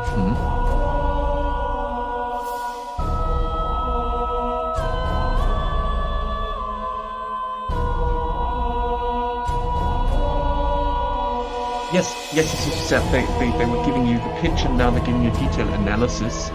Mhm. Yes, as you said, they were giving you the pitch and now they're giving you detailed analysis.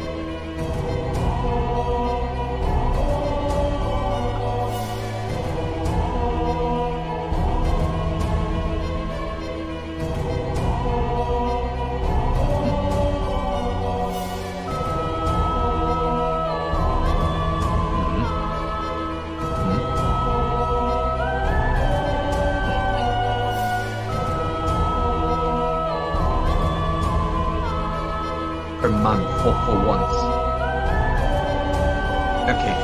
Per month for once. Okay.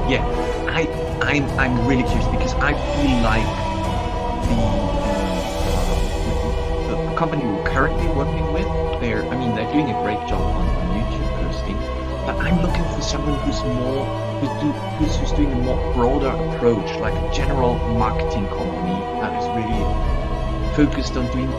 Yeah, I'm really curious because I feel like the company we're currently working with, they're doing a great job on YouTube posting, but I'm looking for someone who's doing a more broader approach, like a general marketing company that is really focused on doing.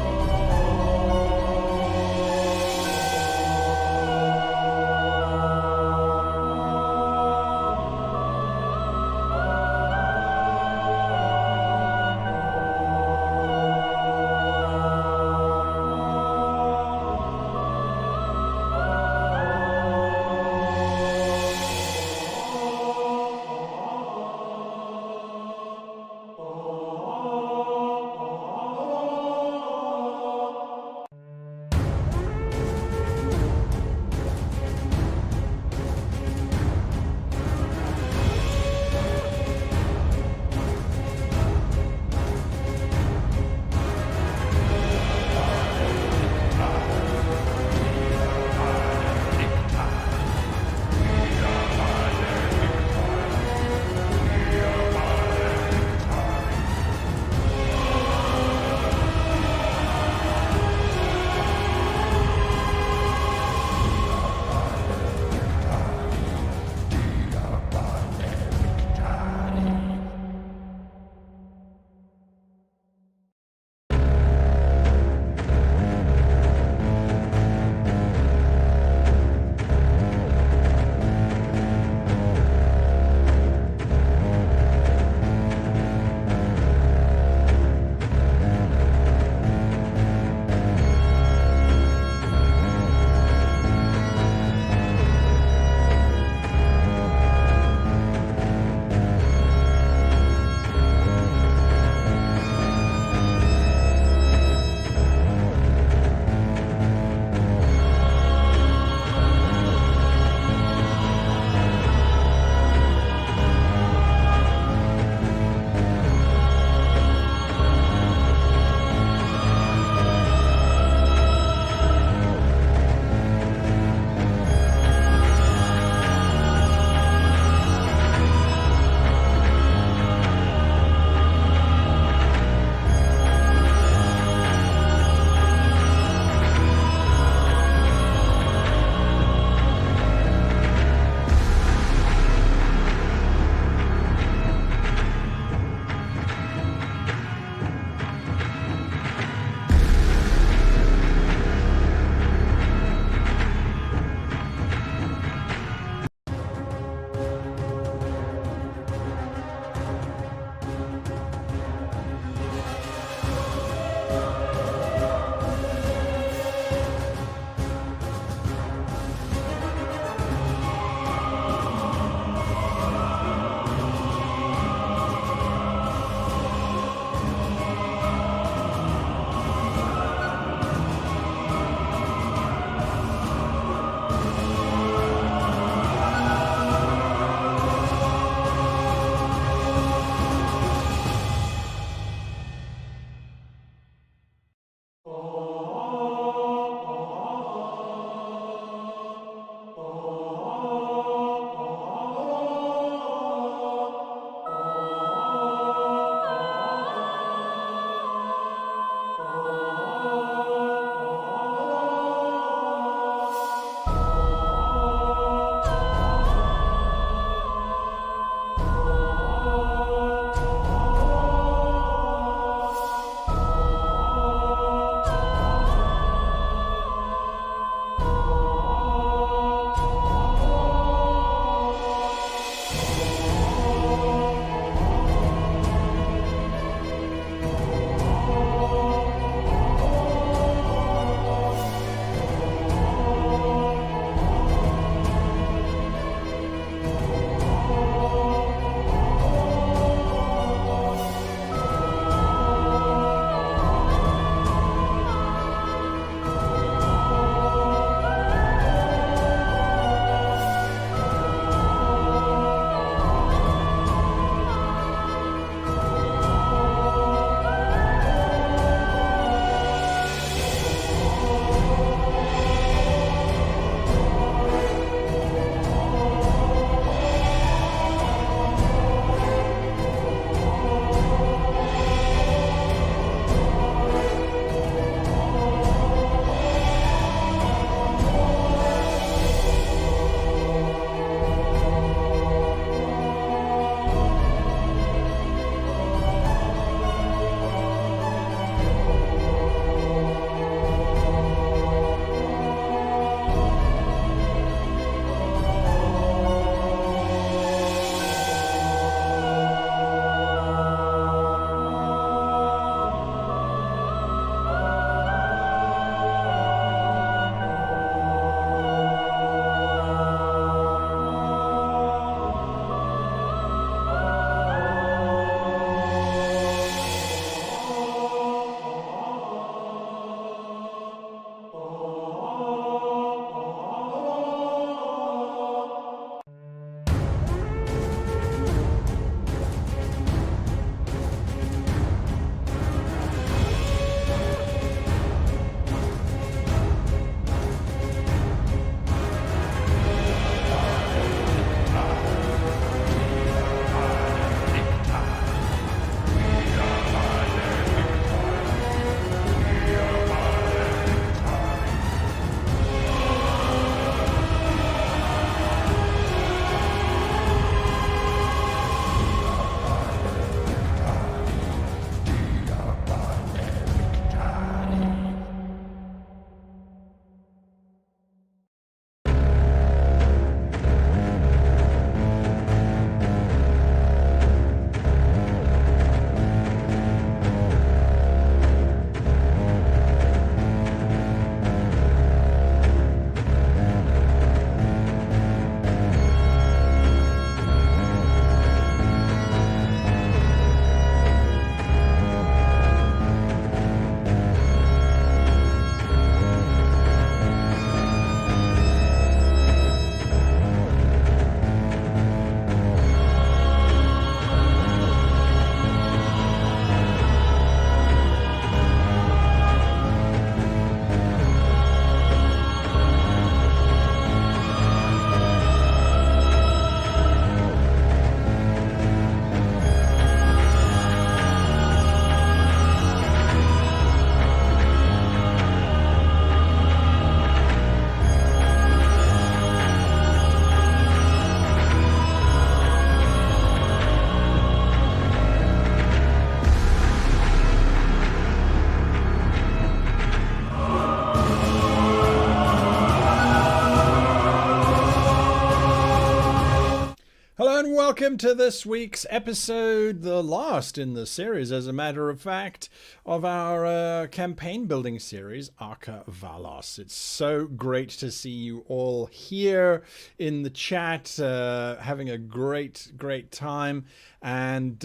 welcome to this week's episode, the last in the series, as a matter of fact, of our campaign building series, Arka Valos. It's so great to see you all here in the chat, having a great time. And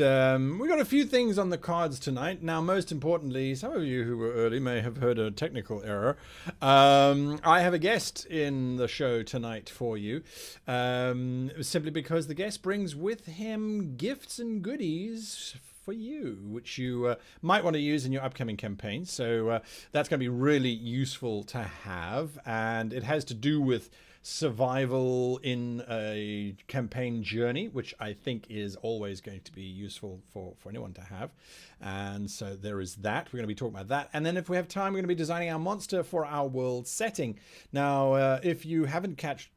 we got a few things on the cards tonight. Now, most importantly, some of you who were early may have heard a technical error. I have a guest in the show tonight for you, simply because the guest brings with him gifts and goodies for you, which you might want to use in your upcoming campaign. So that's going to be really useful to have. And it has to do with survival in a campaign journey, which I think is always going to be useful for anyone to have. And so there is that. We're going to be talking about that. And then if we have time, we're going to be designing our monster for our world setting. Now, if you haven't catched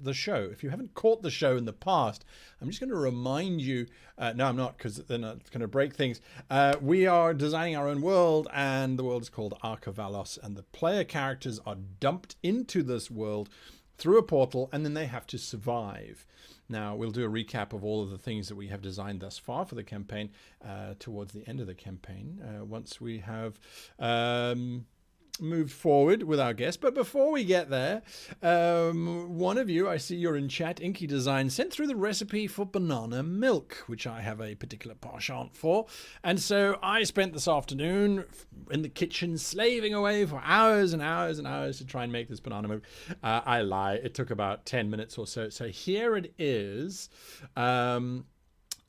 the show, if you haven't caught the show in the past, I'm just going to remind you, no, I'm not, because then it's going to break things. We are designing our own world, and the world is called Arka Valos, and the player characters are dumped into this world through a portal, and then they have to survive. Now, we'll do a recap of all of the things that we have designed thus far for the campaign towards the end of the campaign, once we have moved forward with our guest. But before we get there, one of you, I see you're in chat, Inky Design, sent through the recipe for banana milk, which I have a particular penchant for. And so I spent this afternoon in the kitchen slaving away for hours and hours and hours to try and make this banana milk. I lie, it took about 10 minutes or so. So here it is. And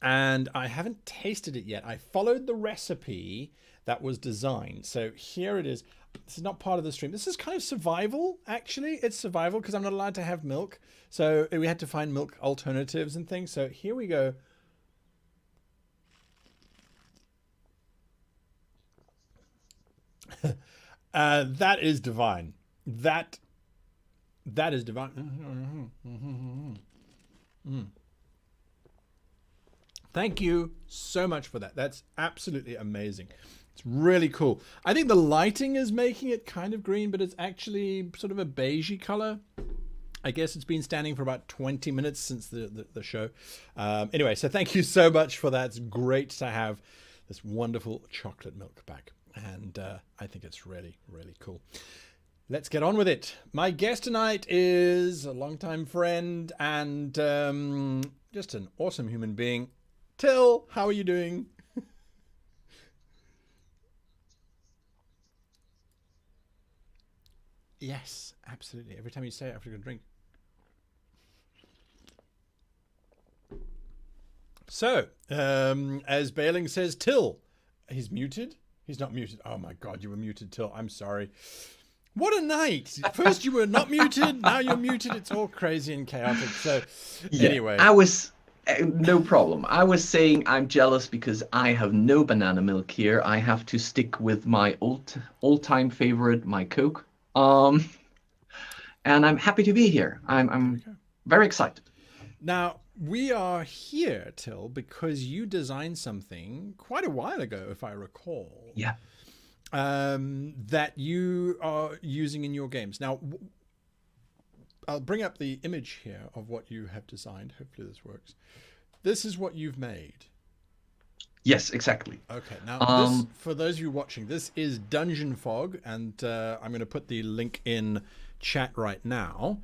I haven't tasted it yet. I followed the recipe that was designed. So here it is. This is not part of the stream. This is kind of survival, actually. It's survival because I'm not allowed to have milk. So we had to find milk alternatives and things. So here we go. That is divine. That is divine. Thank you so much for that. That's absolutely amazing. It's really cool. I think the lighting is making it kind of green, but it's actually sort of a beigey color. I guess it's been standing for about 20 minutes since the show. Anyway, so thank you so much for that. It's great to have this wonderful chocolate milk back. And I think it's really, really cool. Let's get on with it. My guest tonight is a longtime friend and just an awesome human being. Till, how are you doing? Yes, absolutely. Every time you say it, I have to go drink. So, as Bailing says, Till, he's muted. He's not muted. Oh my God, you were muted, Till. I'm sorry. What a night. First you were not muted. Now you're muted. It's all crazy and chaotic. So anyway. I was... no problem. I was saying I'm jealous because I have no banana milk here. I have to stick with my old-time favorite, my Coke. And I'm happy to be here. I'm very excited. Now, we are here, Till, because you designed something quite a while ago, if I recall. Yeah. That you are using in your games. Now, I'll bring up the image here of what you have designed. Hopefully this works. This is what you've made. Yes, exactly. Okay, now this, for those of you watching, this is Dungeon Fog, and I'm going to put the link in chat right now.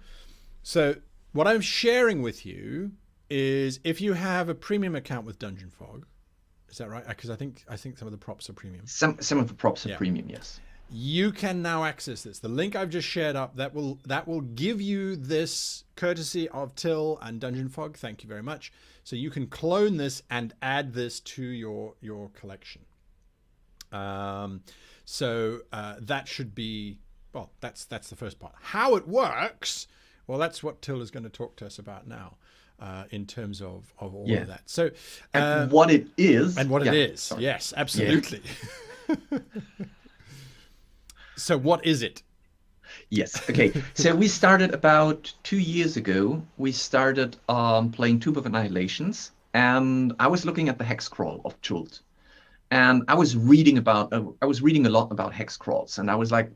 So what I'm sharing with you is if you have a premium account with Dungeon Fog, is that right? Because I think some of the props are premium. Some of the props are premium, yes. You can now access this. The link I've just shared up, that will give you this courtesy of Till and Dungeon Fog. Thank you very much. So you can clone this and add this to your collection. So that should be, well, that's the first part. How it works, well, that's what Till is going to talk to us about now. In terms of all of that. So and what it is. And what it is. Sorry. Yes, absolutely. Yeah. So what is it? Yes. Okay. So we started about 2 years ago. We started playing Tube of Annihilations, and I was looking at the Hex Crawl of Chult, and I was reading a lot about Hex Crawls, and I was like,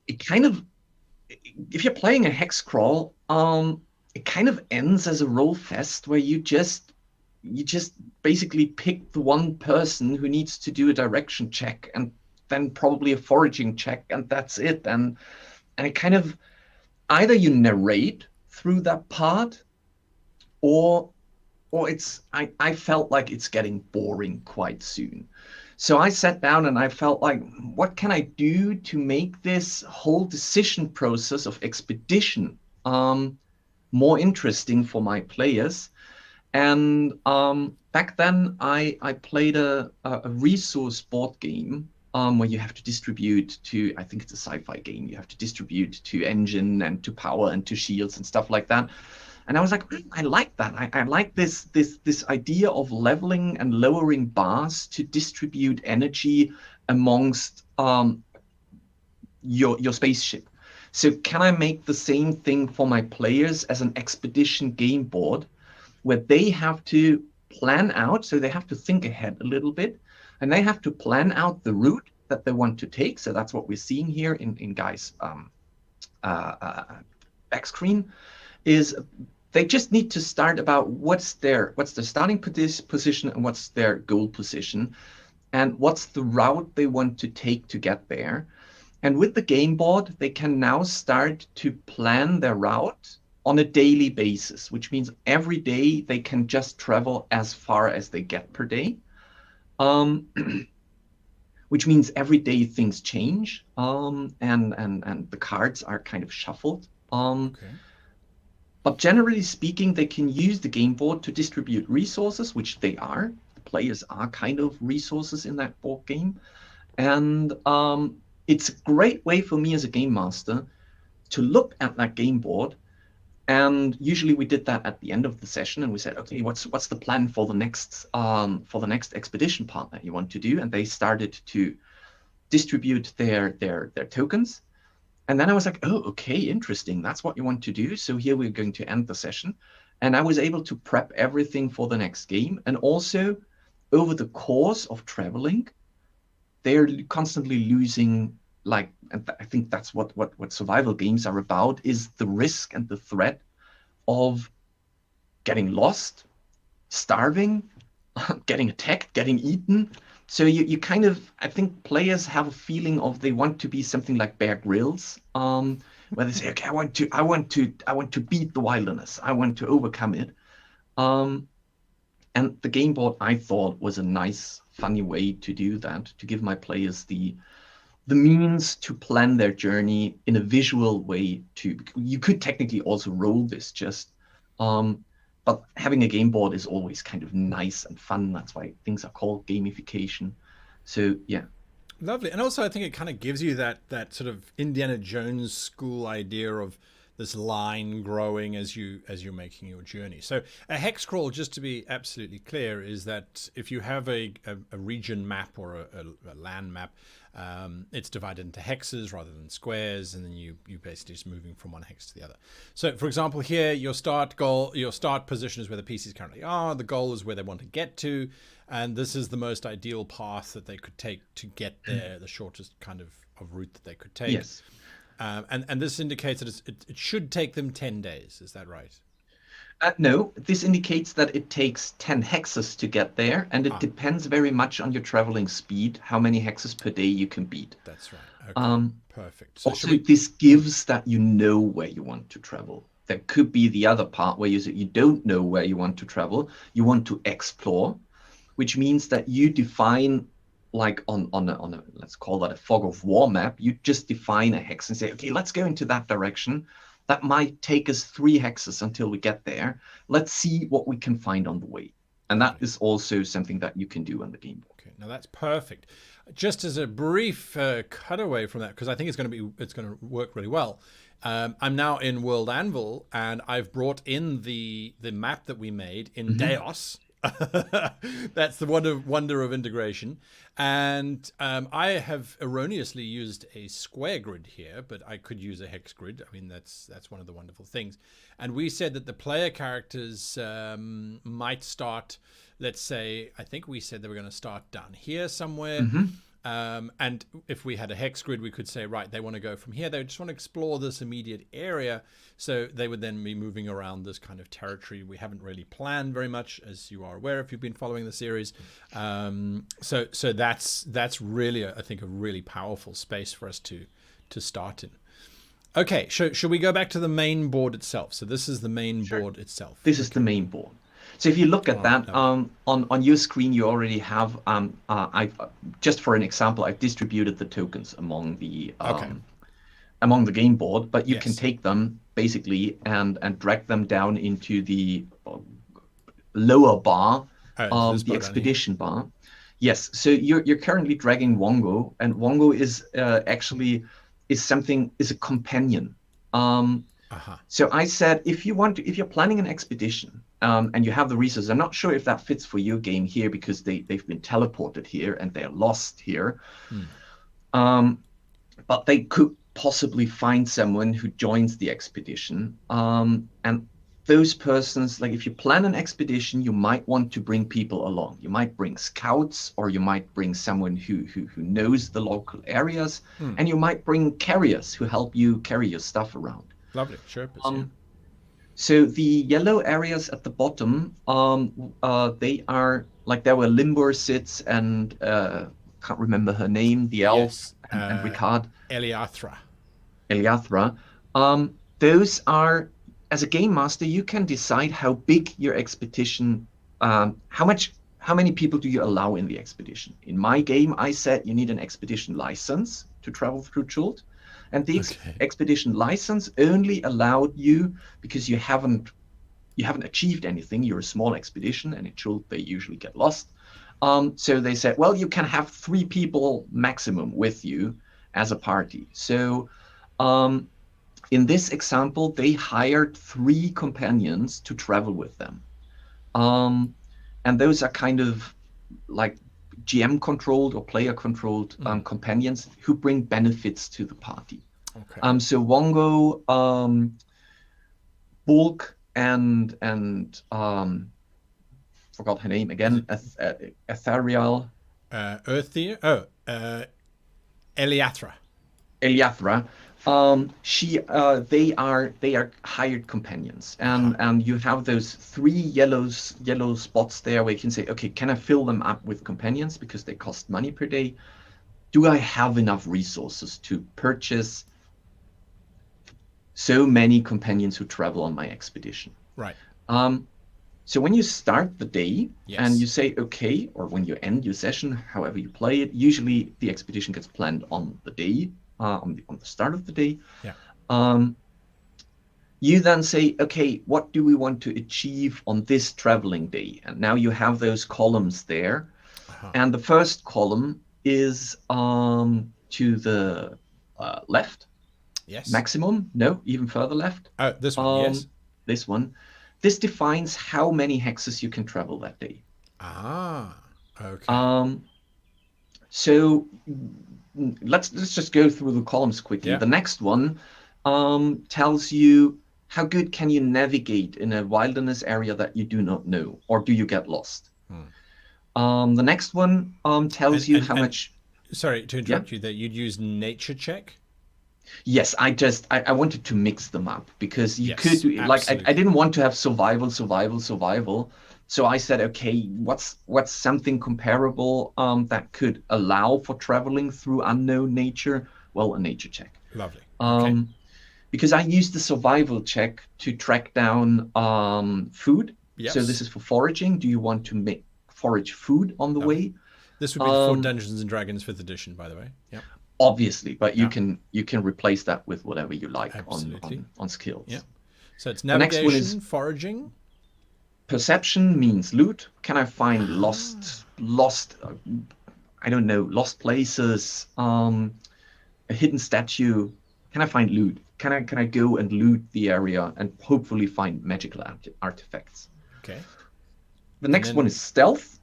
it kind of, if you're playing a Hex Crawl, it kind of ends as a roll fest where you just basically pick the one person who needs to do a direction check and then probably a foraging check, and that's it. And it kind of, either you narrate through that part, or it's, I felt like it's getting boring quite soon. So I sat down and I felt like, what can I do to make this whole decision process of expedition more interesting for my players? And back then I played a resource board game where you have to distribute to, I think it's a sci-fi game, you have to distribute to engine and to power and to shields and stuff like that. And I was like, I like that. I like this idea of leveling and lowering bars to distribute energy amongst your spaceship. So can I make the same thing for my players as an expedition game board, where they have to plan out, so they have to think ahead a little bit, and they have to plan out the route that they want to take. So that's what we're seeing here in Guy's back screen, is they just need to start about what's their starting position and what's their goal position, and what's the route they want to take to get there. And with the game board, they can now start to plan their route on a daily basis, which means every day they can just travel as far as they get per day. Which means every day things change, and the cards are kind of shuffled. Okay. But generally speaking, they can use the game board to distribute resources, which they are. The players are kind of resources in that board game. And it's a great way for me as a game master to look at that game board. And usually we did that at the end of the session, and we said, okay, what's the plan for the next expedition part that you want to do? And they started to distribute their tokens. And then I was like, oh, okay, interesting. That's what you want to do. So here we're going to end the session. And I was able to prep everything for the next game. And also, over the course of traveling, they're constantly losing, like, and I think that's what survival games are about, is the risk and the threat of getting lost, starving, getting attacked, getting eaten. So you kind of, I think players have a feeling of they want to be something like Bear Grylls, where they say, okay, I want to beat the wilderness. I want to overcome it. And the game board, I thought, was a nice, funny way to do that, to give my players the means to plan their journey in a visual way. You could technically also roll this just, but having a game board is always kind of nice and fun. That's why things are called gamification. So yeah. Lovely. And also I think it kind of gives you that sort of Indiana Jones school idea of this line growing as you're making your journey. So a hex crawl, just to be absolutely clear, is that if you have a region map or a land map, it's divided into hexes rather than squares, and then you basically just moving from one hex to the other. So for example, here your start position is where the pieces currently are, the goal is where they want to get to, and this is the most ideal path that they could take to get there, the shortest kind of route that they could take. Yes. And this indicates that it should take them 10 days. Is that right? No, this indicates that it takes 10 hexes to get there, and it depends very much on your traveling speed, how many hexes per day you can beat. That's right. Okay. Perfect. So also, this gives that you know where you want to travel. There could be the other part where you don't know where you want to travel. You want to explore, which means that you define, like on a let's call that a fog of war map, you just define a hex and say, okay, let's go into that direction. That might take us 3 hexes until we get there. Let's see what we can find on the way. And that is also something that you can do on the game board. Okay, now that's perfect. Just as a brief cutaway from that, because I think it's going to work really well. I'm now in World Anvil, and I've brought in the map that we made in Deos. That's the wonder of integration. And I have erroneously used a square grid here, but I could use a hex grid. I mean, that's one of the wonderful things. And we said that the player characters might start, let's say, I think we said they were going to start down here somewhere. And if we had a hex grid, we could say, right, they want to go from here. They just want to explore this immediate area. So they would then be moving around this kind of territory we haven't really planned very much, as you are aware if you've been following the series. So that's really, I think, a really powerful space for us to start in. Okay, should we go back to the main board itself? So this is the main board itself. This is the main board. So if you look at that, on your screen, you already have, just for an example, I've distributed the tokens among the game board, but you can take them basically and drag them down into the lower bar of the expedition bar. Yes, so you're currently dragging Wongo, and Wongo is actually a companion. So I said, if you're planning an expedition and you have the resources, I'm not sure if that fits for your game here because they've been teleported here and they're lost here. But they could possibly find someone who joins the expedition. And those persons, like if you plan an expedition, you might want to bring people along. You might bring scouts, or you might bring someone who knows the local areas, and you might bring carriers who help you carry your stuff around. Lovely, Sherpas, So the yellow areas at the bottom, they are like there were Limbor sits and can't remember her name, the elf, and Ricard. Eliathra. Those are, as a game master, you can decide how big your expedition, how many people do you allow in the expedition. In my game, I said you need an expedition license to travel through Chult. And the expedition license only allowed you because you haven't achieved anything. You're a small expedition, and in Chult they usually get lost. So they said, well, you can have 3 people maximum with you as a party. So in this example, they hired 3 companions to travel with them. And those are kind of like GM controlled or player controlled companions who bring benefits to the party. So Wongo, Bulk, and forgot her name again, Ethereal. Eliathra. They are hired companions, and you have those 3 yellow spots there where you can say, okay, can I fill them up with companions because they cost money per day? Do I have enough resources to purchase so many companions who travel on my expedition? Right. So when you start the day and you say okay, or when you end your session, however you play it, usually the expedition gets planned on the day. On the start of the day, you then say, okay, what do we want to achieve on this traveling day? And now you have those columns there, and the first column is to the left. Yes. Maximum? No, even further left. This one. Yes. This one. This defines how many hexes you can travel that day. Okay. So let's just go through the columns quickly. Yeah. The next one tells you how good can you navigate in a wilderness area that you do not know, or do you get lost? The next one tells you how much. Sorry to interrupt you. That you'd use nature check. Yes, I wanted to mix them up because you could do, like I didn't want to have survival. So I said, okay, what's something comparable that could allow for traveling through unknown nature? Well, a nature check. Lovely. Because I used the survival check to track down food. Yes. So this is for foraging. Do you want to forage food on the way? This would be for Dungeons and Dragons 5th edition, by the way. Yeah. Obviously, but you can replace that with whatever you like on skills. Yeah. So it's navigation, the next one is foraging. Perception means loot. Can I find lost I don't know, lost places, a hidden statue? Can I find loot? Can I go and loot the area and hopefully find magical artifacts? Okay. The next one is stealth,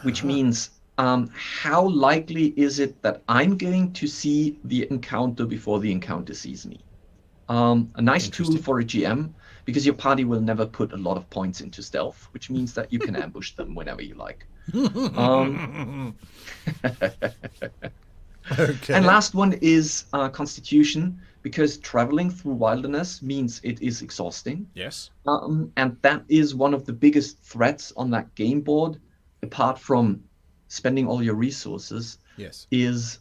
which means how likely is it that I'm going to see the encounter before the encounter sees me? A nice tool for a GM, because your party will never put a lot of points into stealth, which means that you can ambush them whenever you like. Okay. And last one is Constitution, because traveling through wilderness means it is exhausting. Yes. And that is one of the biggest threats on that game board, apart from spending all your resources, Yes. is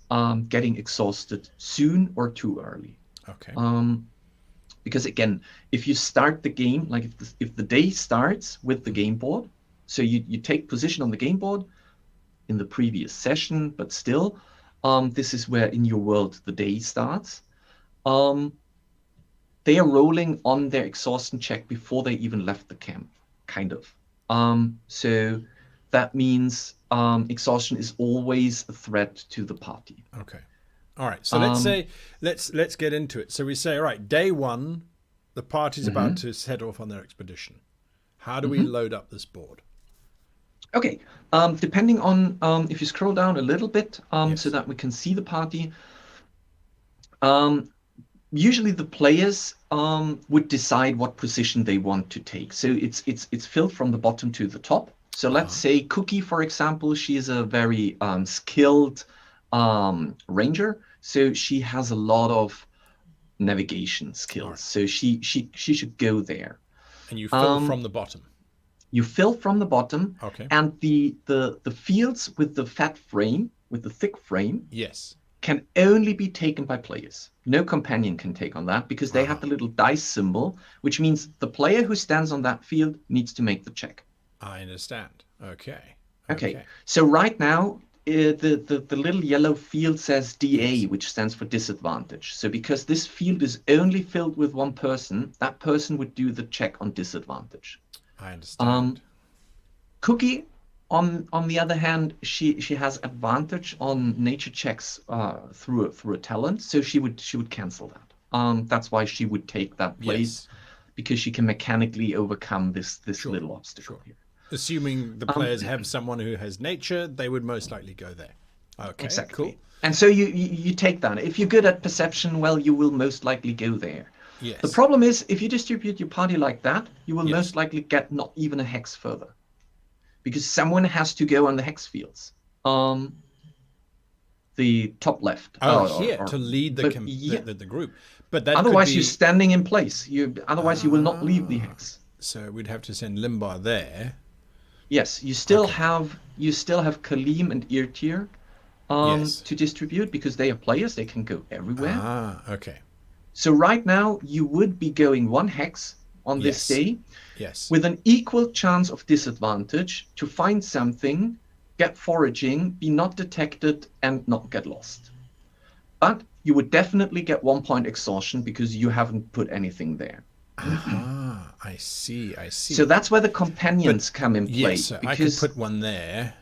getting exhausted soon or too early. Okay. Because again, if you start the game, like if the day starts with the game board, so you take position on the game board in the previous session, but still, this is where in your world the day starts. They are rolling on their exhaustion check before they even left the camp, kind of. So that means exhaustion is always a threat to the party. Okay. All right. So let's say let's get into it. So we say, all right, day one, the party's about to set off on their expedition. How do we load up this board? Okay. Depending on if you scroll down a little bit, so that we can see the party. Usually the players would decide what position they want to take. So it's filled from the bottom to the top. So let's say Cookie, for example, she is a very skilled ranger. So she has a lot of navigation skills. Right. So she should go there. And you fill from the bottom. You fill from the bottom. Okay. And the fields with the fat frame, with the thick frame. Yes. Can only be taken by players. No companion can take on that because they have the little dice symbol, which means the player who stands on that field needs to make the check. I understand. Okay. Okay. So right now, the little yellow field says DA, which stands for disadvantage. So because this field is only filled with one person, that person would do the check on disadvantage. I understand. Cookie, on the other hand, she has advantage on nature checks through a talent, so she would cancel that. That's why she would take that place, because she can mechanically overcome this little obstacle here. Assuming the players have someone who has nature, they would most likely go there. Okay, exactly. Cool. And so you take that. If you're good at perception, well, you will most likely go there. Yes. The problem is, if you distribute your party like that, you will most likely get not even a hex further. Because someone has to go on the hex fields. The top left. To lead the group. But that otherwise you're standing in place. Otherwise you will not leave the hex. So we'd have to send Limbar there. Yes, you still have Kalim and Irtir to distribute, because they are players. They can go everywhere. Okay. So right now you would be going one hex on this day. Yes. With an equal chance of disadvantage to find something, get foraging, be not detected, and not get lost. But you would definitely get 1 point exhaustion because you haven't put anything there. I see. So that's where the companions come in play. Yes, so I could put one there.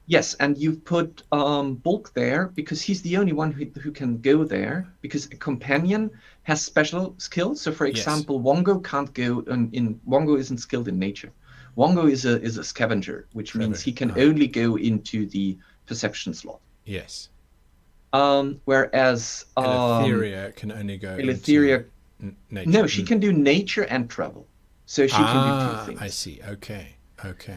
Yes, and you've put Bulk there because he's the only one who can go there, because a companion has special skills. So, for example, Wongo can't go Wongo isn't skilled in nature. Wongo is a scavenger, which means he can only go into the perception slot. Yes. Whereas Eleutheria can only go Eleutheria, into nature. No, she can do nature and travel. So she can do two things. I see. Okay.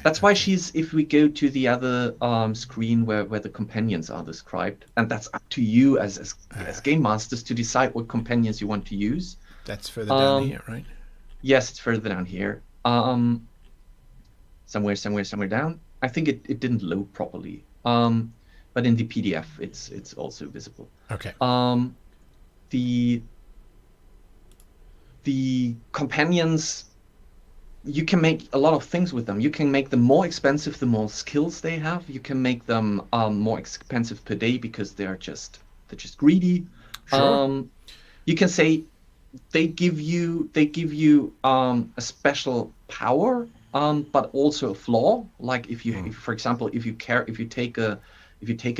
That's why she's, if we go to the other screen where the companions are described, and that's up to you as game masters to decide what companions you want to use. That's further down here, right? Yes, it's further down here. Somewhere down. I think it didn't load properly. But in the PDF, it's also visible. Okay. The companions, you can make a lot of things with them. You can make them more expensive the more skills they have. You can make them more expensive per day because they're just greedy. Sure. You can say they give you a special power, but also a flaw. Like if for example, if you take a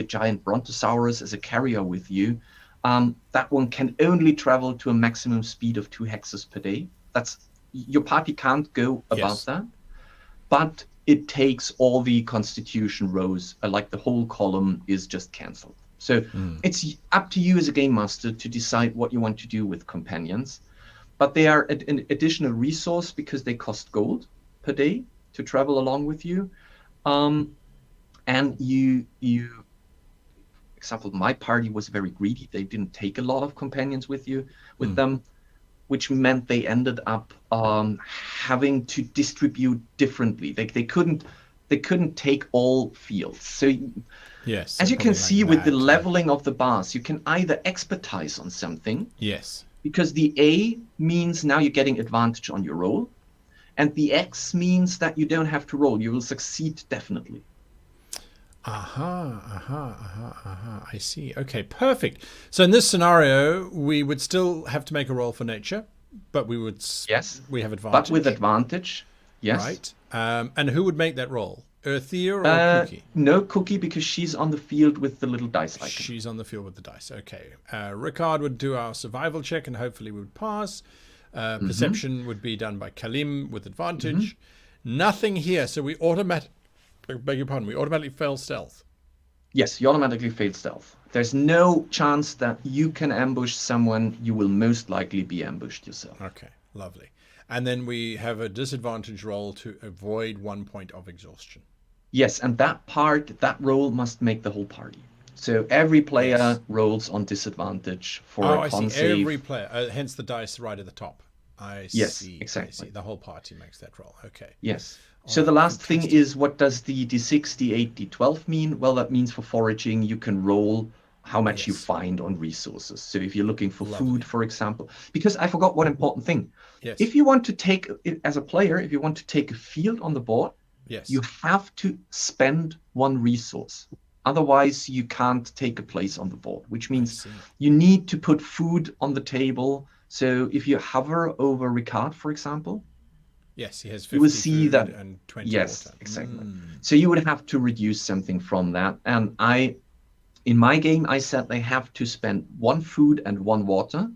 giant brontosaurus as a carrier with you, that one can only travel to a maximum speed of 2 hexes per day. Your party can't go above that, but it takes all the constitution rows, like the whole column is just cancelled. So it's up to you as a game master to decide what you want to do with companions. but they are an additional resource because they cost gold per day to travel along with you. And example, my party was very greedy. They didn't take a lot of companions with them, which meant they ended up having to distribute differently. They couldn't take all fields. So yes, as you can see like with the that, leveling of the bars, you can either expertise on something. Yes. Because the A means now you're getting advantage on your roll, and the X means that you don't have to roll. You will succeed definitely. I see. Okay, perfect. So in this scenario, we would still have to make a roll for nature, but we would we have advantage. But with advantage, yes. Right. And who would make that roll? Earthia or Cookie? No, Cookie, because she's on the field with the little dice icon. She's on the field with the dice. Okay. Ricard would do our survival check, and hopefully we would pass. Perception would be done by Kalim with advantage. Nothing here, so we automatically. Beg your pardon, we automatically fail stealth. Yes, you automatically fail stealth. There's no chance that you can ambush someone. You will most likely be ambushed yourself. Okay, lovely. And then we have a disadvantage roll to avoid 1 point of exhaustion. Yes, and that roll must make the whole party. So every player rolls on disadvantage for a con save. Every player, hence the dice right at the top. I see. Exactly. I see. The whole party makes that roll. Okay. Yes. So the last thing is, what does the D6, D8, D12 mean? Well, that means for foraging, you can roll how much you find on resources. So if you're looking for food, for example, because I forgot one important thing. Yes. If you want to take, as a player, if you want to take a field on the board, you have to spend one resource. Otherwise, you can't take a place on the board, which means you need to put food on the table. So if you hover over Ricard, for example, yes, he has 50 you will see food that, and 20 yes, water. exactly. So you would have to reduce something from that. And in my game, I said they have to spend 1 food and 1 water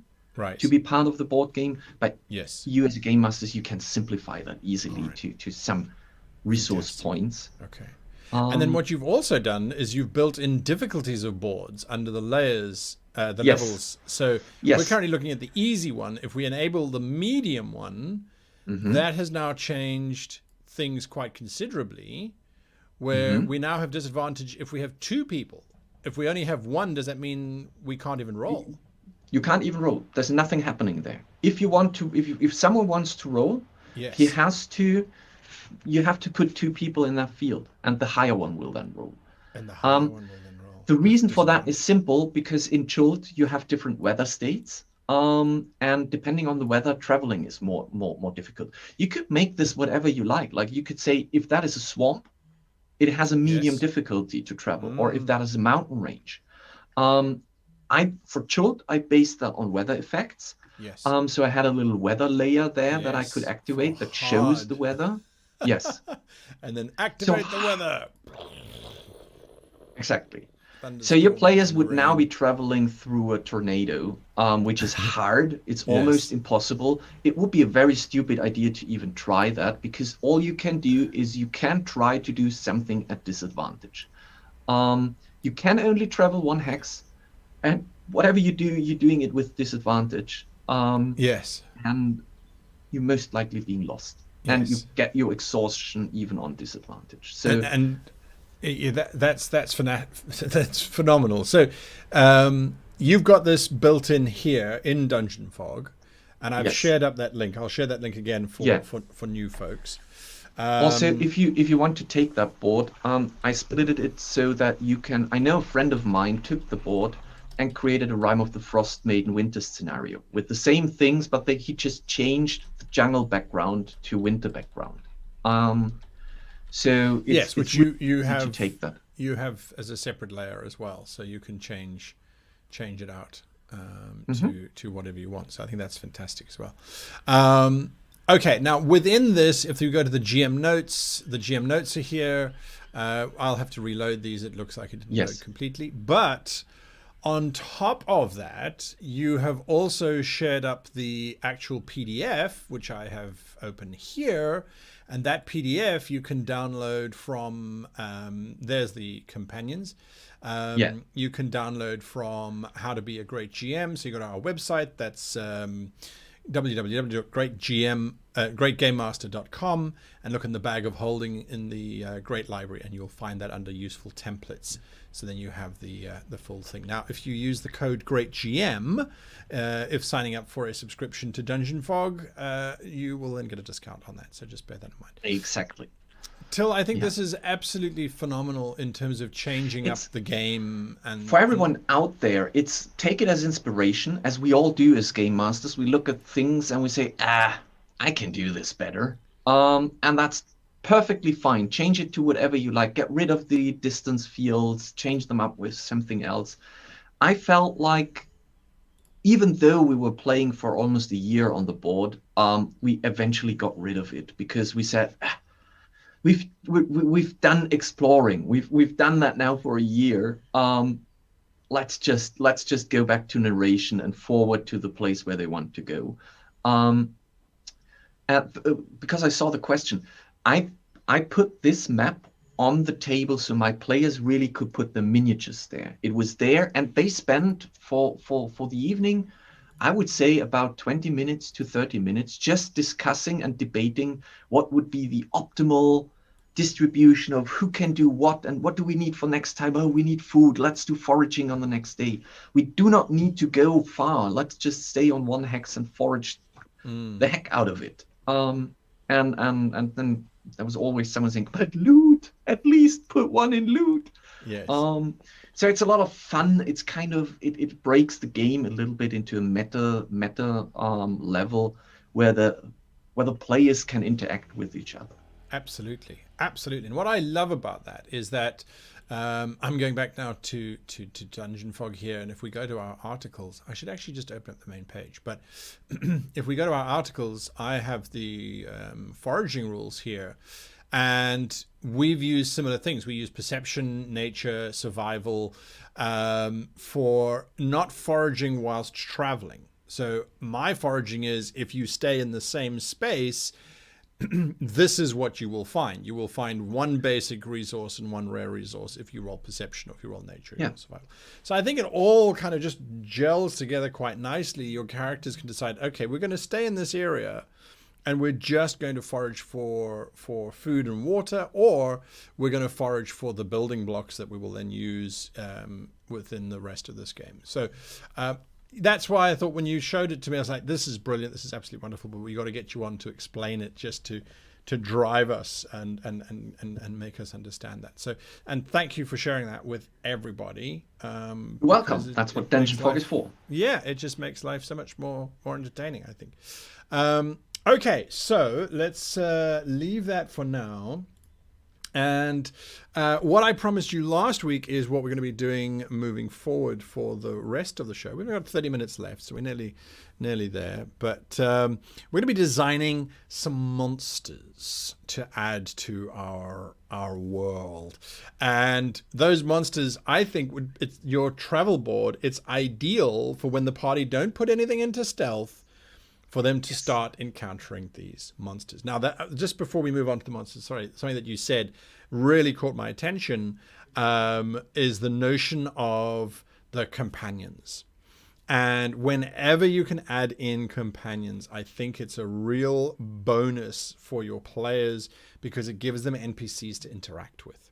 to be part of the board game. But you as a game masters, you can simplify that easily to some resource points. Okay. And then what you've also done is you've built in difficulties of boards under the layers, the levels. So we're currently looking at the easy one. If we enable the medium one, that has now changed things quite considerably, where we now have disadvantage if we have 2 people. If we only have 1, does that mean we can't even roll? You can't even roll. There's nothing happening there. If you want to, if someone wants to roll, he has to. You have to put 2 people in that field, and the higher one will then roll. And the higher one will then roll. The reason for that is simple, because in Chult you have different weather states. And depending on the weather, traveling is more difficult. You could make this whatever you like. Like you could say, if that is a swamp, it has a medium difficulty to travel, or if that is a mountain range. For Chult, I based that on weather effects. So I had a little weather layer there that I could activate that shows the weather. Yes. And then activate the weather. Exactly. So your players would now be traveling through a tornado, which is hard. It's almost impossible. It would be a very stupid idea to even try that, because all you can do is you can try to do something at disadvantage. You can only travel 1 hex, and whatever you do, you're doing it with disadvantage. And you're most likely being lost. And you get your exhaustion even on disadvantage. So that's phenomenal. So you've got this built in here in Dungeon Fog, and I've shared up that link. I'll share that link again for new folks. Also, if you want to take that board, I split it so that you can. I know a friend of mine took the board and created a Rime of the Frost Maiden winter scenario with the same things, but he just changed the jungle background to winter background. So it's, which you have to take that. You have as a separate layer as well, so you can change it out to whatever you want. So I think that's fantastic as well. Okay, now within this, if you go to the GM notes are here. I'll have to reload these. It looks like it didn't load completely, but on top of that, you have also shared up the actual PDF, which I have open here. And that PDF you can download from, there's the companions. You can download from How to Be a Great GM. So you go to our website. That's www.greatgamemaster.com and look in the bag of holding in the Great Library, and you'll find that under useful templates. So then you have the full thing. Now, if you use the code GreatGM, if signing up for a subscription to Dungeon Fog, you will then get a discount on that. So just bear that in mind. Exactly. Till, I think this is absolutely phenomenal in terms of changing up the game. And for everyone out there, take it as inspiration, as we all do as game masters. We look at things and we say, I can do this better. And that's perfectly fine. Change it to whatever you like. Get rid of the distance fields, change them up with something else. I felt like, even though we were playing for almost a year on the board, we eventually got rid of it because we said, We've done exploring. We've done that now for a year. Let's just go back to narration and forward to the place where they want to go. Because I saw the question, I put this map on the table so my players really could put the miniatures there. It was there, and they spent for the evening, I would say about 20 minutes to 30 minutes just discussing and debating what would be the optimal distribution of who can do what and what do we need for next time. Oh, we need food. Let's do foraging on the next day. We do not need to go far. Let's just stay on one hex and forage the heck out of it. And then there was always someone saying, but loot, at least put one in loot. Yes. So it's a lot of fun. It's kind of, it breaks the game a little bit into a meta level where the players can interact with each other. Absolutely. And what I love about that is that I'm going back now to Dungeon Fog here, and if we go to our articles, I should actually just open up the main page, but if we go to our articles, I have the foraging rules here, and we've used similar things. We use perception, nature, survival for not foraging whilst traveling. So my foraging is, if you stay in the same space, this is what you will find. You will find one basic resource and one rare resource if you roll perception or if you roll nature. Yeah. Survival. So I think it all kind of just gels together quite nicely. Your characters can decide, okay, we're going to stay in this area and we're just going to forage for food and water, or we're going to forage for the building blocks that we will then use within the rest of this game. So that's why I thought when you showed it to me, I was like, this is brilliant. This is absolutely wonderful, but we got to get you on to explain it, just to drive us and make us understand that. So, and thank you for sharing that with everybody. You're welcome. That's what Dungeon Fog is for. Yeah, it just makes life so much more entertaining, I think. Okay, so let's leave that for now. And what I promised you last week is what we're going to be doing moving forward for the rest of the show. We've got 30 minutes left, so we're nearly there. But we're going to be designing some monsters to add to our world. And those monsters, I think, it's your travel board. It's ideal for when the party don't put anything into stealth, for them to start encountering these monsters. Now, that just before we move on to the monsters, sorry, something that you said really caught my attention is the notion of the companions. And whenever you can add in companions, I think it's a real bonus for your players because it gives them NPCs to interact with.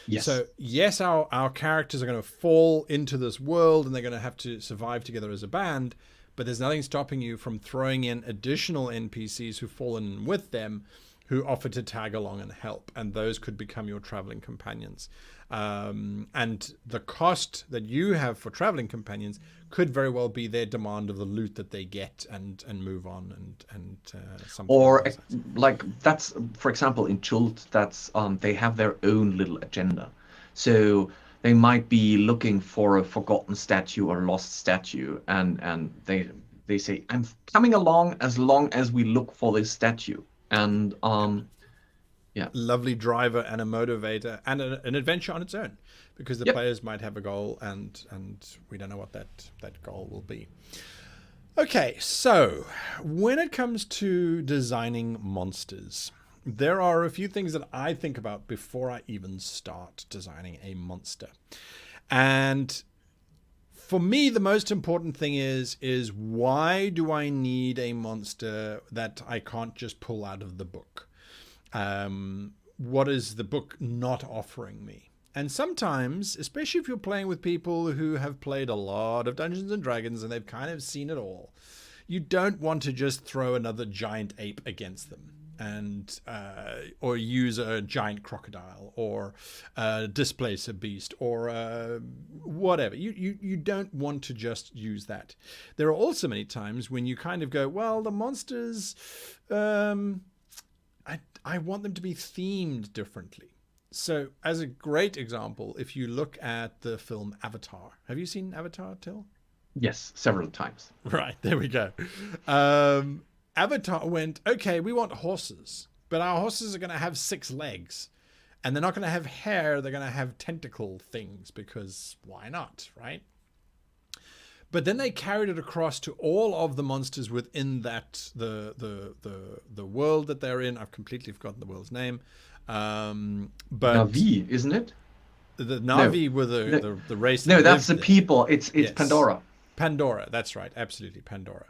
Yes. So yes, our characters are going to fall into this world and they're going to have to survive together as a band, but there's nothing stopping you from throwing in additional NPCs who fall in with them, who offer to tag along and help. And those could become your traveling companions. And the cost that you have for traveling companions could very well be their demand of the loot that they get and move on and something. Or like that's, for example, in Chult, that's they have their own little agenda. So they might be looking for a forgotten statue or lost statue, and they say, I'm coming along as long as we look for this statue. And yeah. Lovely driver and a motivator and an adventure on its own, because the players might have a goal and we don't know what that goal will be. Okay, so when it comes to designing monsters, there are a few things that I think about before I even start designing a monster. And for me, the most important thing is why do I need a monster that I can't just pull out of the book? What is the book not offering me? And sometimes, especially if you're playing with people who have played a lot of Dungeons and Dragons and they've kind of seen it all, you don't want to just throw another giant ape against them and or use a giant crocodile or displace a beast or whatever. You don't want to just use that. There are also many times when you kind of go, well, the monsters, I want them to be themed differently. So as a great example, if you look at the film Avatar, have you seen Avatar, Till? Yes, several times. Right, there we go. Avatar went, okay, we want horses, but our horses are going to have 6 legs. And they're not going to have hair, they're going to have tentacle things, because why not, right? But then they carried it across to all of the monsters within that the world that they're in. I've completely forgotten the world's name. But Navi, isn't it? The Navi were the race. No, that's the people. It's Yes. Pandora. Pandora, that's right, absolutely Pandora.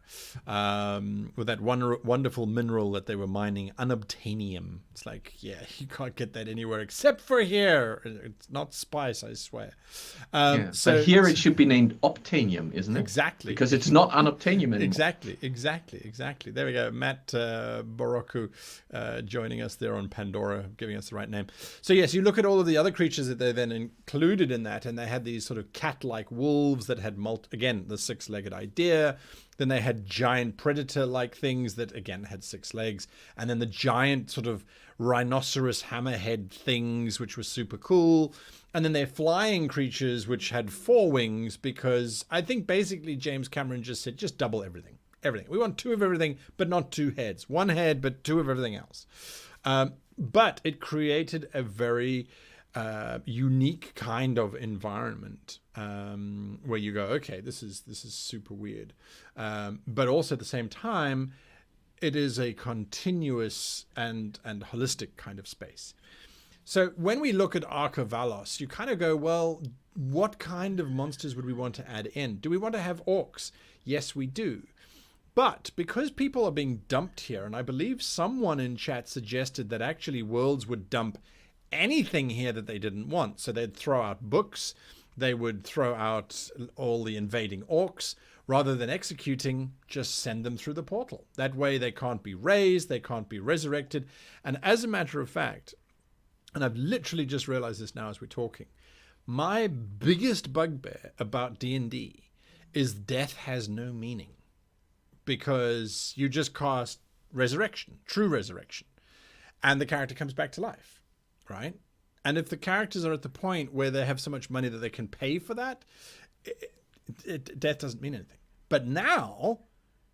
With that wonderful mineral that they were mining, unobtainium. It's like, yeah, you can't get that anywhere except for here. It's not spice, I swear. So but here it should be named obtainium, isn't it? Exactly. Because it's not unobtainium anymore. Exactly. There we go. Matt Boroku joining us there on Pandora, giving us the right name. So yes, you look at all of the other creatures that they then included in that, and they had these sort of cat-like wolves that had again, the 6-legged idea. Then they had giant predator-like things that, again, had 6 legs. And then the giant sort of rhinoceros hammerhead things, which was super cool. And then they're flying creatures, which had 4 wings, because I think basically James Cameron just said, just double everything. Everything. We want 2 of everything, but not 2 heads. 1 head, but 2 of everything else. But it created a very unique kind of environment where you go, okay, this is super weird, but also at the same time, it is a continuous and holistic kind of space. So when we look at Arka Valos, you kind of go, well, what kind of monsters would we want to add in? Do we want to have orcs? Yes, we do. But because people are being dumped here, and I believe someone in chat suggested that actually Worlds would dump anything here that they didn't want. So they'd throw out books, they would throw out all the invading orcs, rather than executing, just send them through the portal. That way they can't be raised, they can't be resurrected. And as a matter of fact, and I've literally just realized this now as we're talking, my biggest bugbear about D&D is death has no meaning, because you just cast resurrection, true resurrection, and the character comes back to life. Right? And if the characters are at the point where they have so much money that they can pay for that, death doesn't mean anything. But now,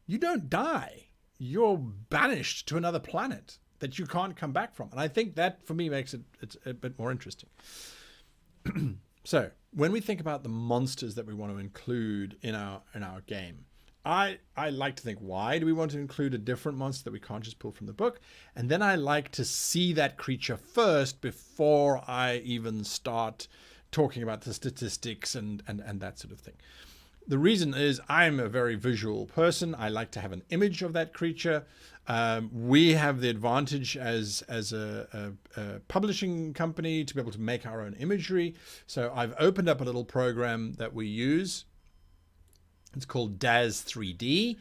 you don't die. You're banished to another planet that you can't come back from. And I think that, for me, makes it a bit more interesting. So, when we think about the monsters that we want to include in our game, I like to think, why do we want to include a different monster that we can't just pull from the book? And then I like to see that creature first before I even start talking about the statistics and that sort of thing. The reason is I'm a very visual person. I like to have an image of that creature. We have the advantage as a publishing company to be able to make our own imagery. So I've opened up a little program that we use. It's called Daz 3D.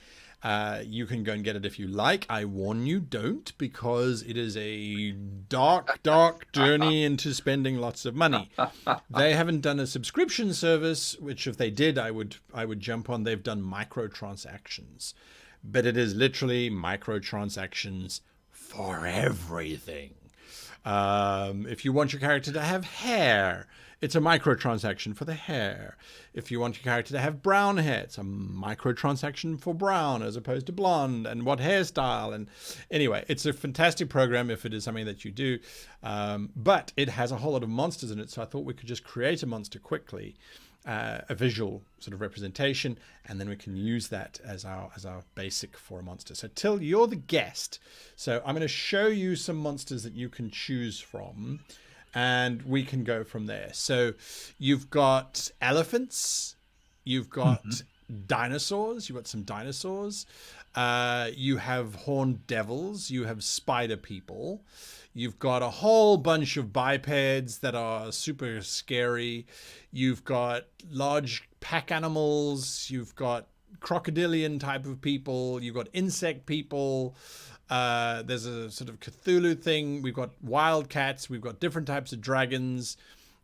You can go and get it if you like. I warn you, don't, because it is a dark journey into spending lots of money. They haven't done a subscription service, which if they did, I would jump on. They've done microtransactions, but it is literally microtransactions for everything. If you want your character to have hair, it's a microtransaction for the hair. If you want your character to have brown hair, it's a microtransaction for brown as opposed to blonde, and what hairstyle. And anyway, it's a fantastic program if it is something that you do. But it has a whole lot of monsters in it, so I thought we could just create a monster quickly, a visual sort of representation, and then we can use that as our basic for a monster. So Till, you're the guest. So I'm going to show you some monsters that you can choose from, and we can go from there. So you've got elephants, You've got dinosaurs. You've got some dinosaurs. You have horned devils. You have spider people. You've got a whole bunch of bipeds that are super scary. You've got large pack animals. You've got crocodilian type of people. You've got insect people. There's a sort of Cthulhu thing. We've got wildcats. We've got different types of dragons.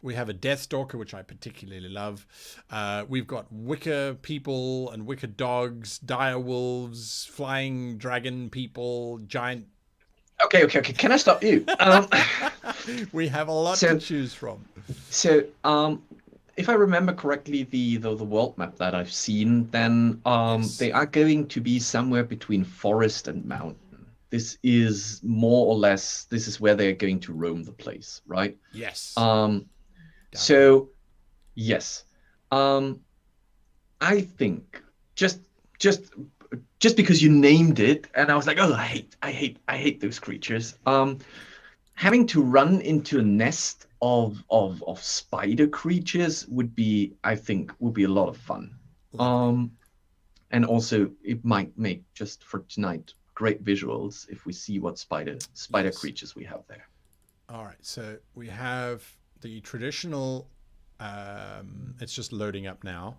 We have a Deathstalker, which I particularly love. We've got Wicca people and Wicca dogs, dire wolves, flying dragon people, giant... Okay. Can I stop you? We have a lot to choose from. So, if I remember correctly, the world map that I've seen, then Yes. they are going to be somewhere between forest and mountain. This is more or less, this is where they're going to roam the place, right? Yes. So, yes. I think just because you named it, and I was like, oh, I hate those creatures. Having to run into a nest of spider creatures would be, I think, would be a lot of fun. And also it might make, just for tonight, great visuals if we see what spider Yes. creatures we have there. All right, so we have the traditional, it's just loading up now.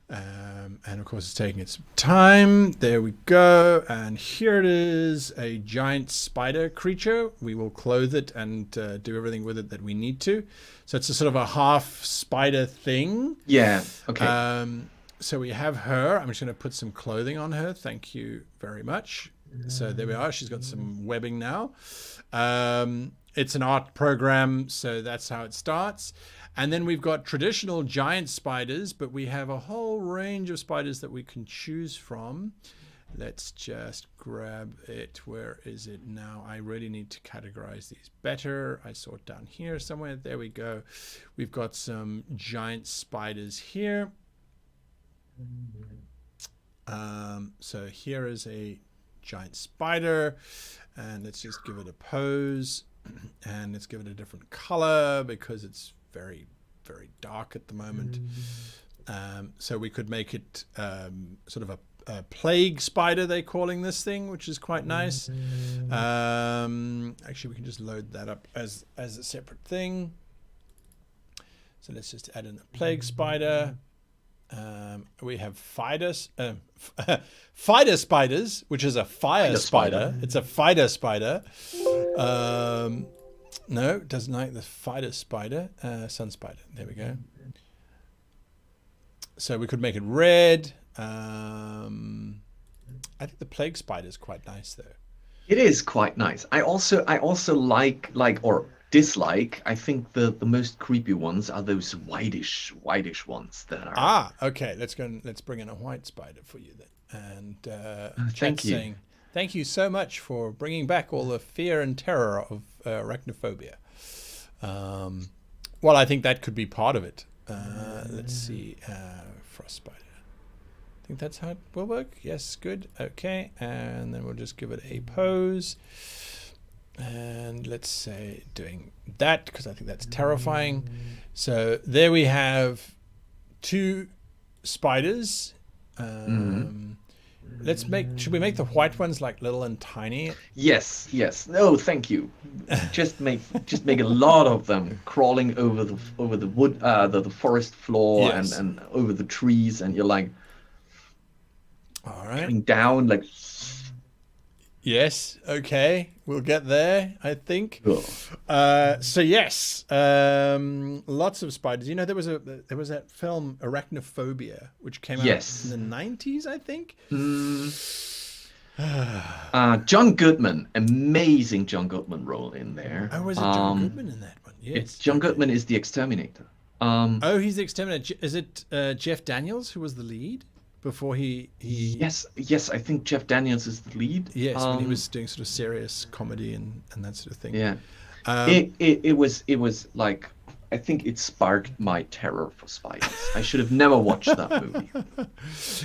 And of course it's taking its time. There we go. And here it is, a giant spider creature. We will clothe it and do everything with it that we need to. So it's a sort of a half spider thing. Yeah, okay. So we have her. I'm just going to put some clothing on her. Thank you very much. So there we are. She's got some webbing now. It's an art program, so that's how it starts. And then we've got traditional giant spiders, but we have a whole range of spiders that we can choose from. Let's just grab it. Where is it now? I really need to categorize these better. I saw it down here somewhere. There we go. We've got some giant spiders here. So here is a giant spider, and let's just give it a pose, and let's give it a different color because it's very, very dark at the moment. So we could make it sort of a plague spider, they're calling this thing, which is quite nice. Actually, we can just load that up as a separate thing. So let's just add in a plague spider. We have fighter spiders, which is a fire spider. It's a fighter spider. No, it doesn't like the fighter spider. Sun spider. There we go. So we could make it red. I think the plague spider is quite nice, though. It is quite nice. I also like or dislike. I think the most creepy ones are those whitish ones that are. Okay. Let's go. Let's bring in a white spider for you then. And Thank you. saying, thank you so much for bringing back all the fear and terror of arachnophobia. Well, I think that could be part of it. Let's see. Frost spider. I think that's how it will work. Yes, good. Okay. And then we'll just give it a pose. And let's say doing that because I think that's terrifying. So there we have two spiders. Should we make the white ones like little and tiny? Yes. No, thank you. Just make a lot of them crawling over the wood, the forest floor, Yes. and over the trees, and you're like, All right. coming down like. Yes. Okay. We'll get there, I think. Cool. So yes, lots of spiders. You know, there was that film Arachnophobia, which came out in the 90s, I think. John Goodman, amazing John Goodman role in there. Oh, was it John Goodman in that one? Yes. It's John Goodman is the exterminator. Oh, he's the exterminator. Is it Jeff Daniels who was the lead before he? Yes, I think Jeff Daniels is the lead. Yes, when he was doing sort of serious comedy and that sort of thing. Yeah. It was like, I think it sparked my terror for spiders. I should have never watched that movie.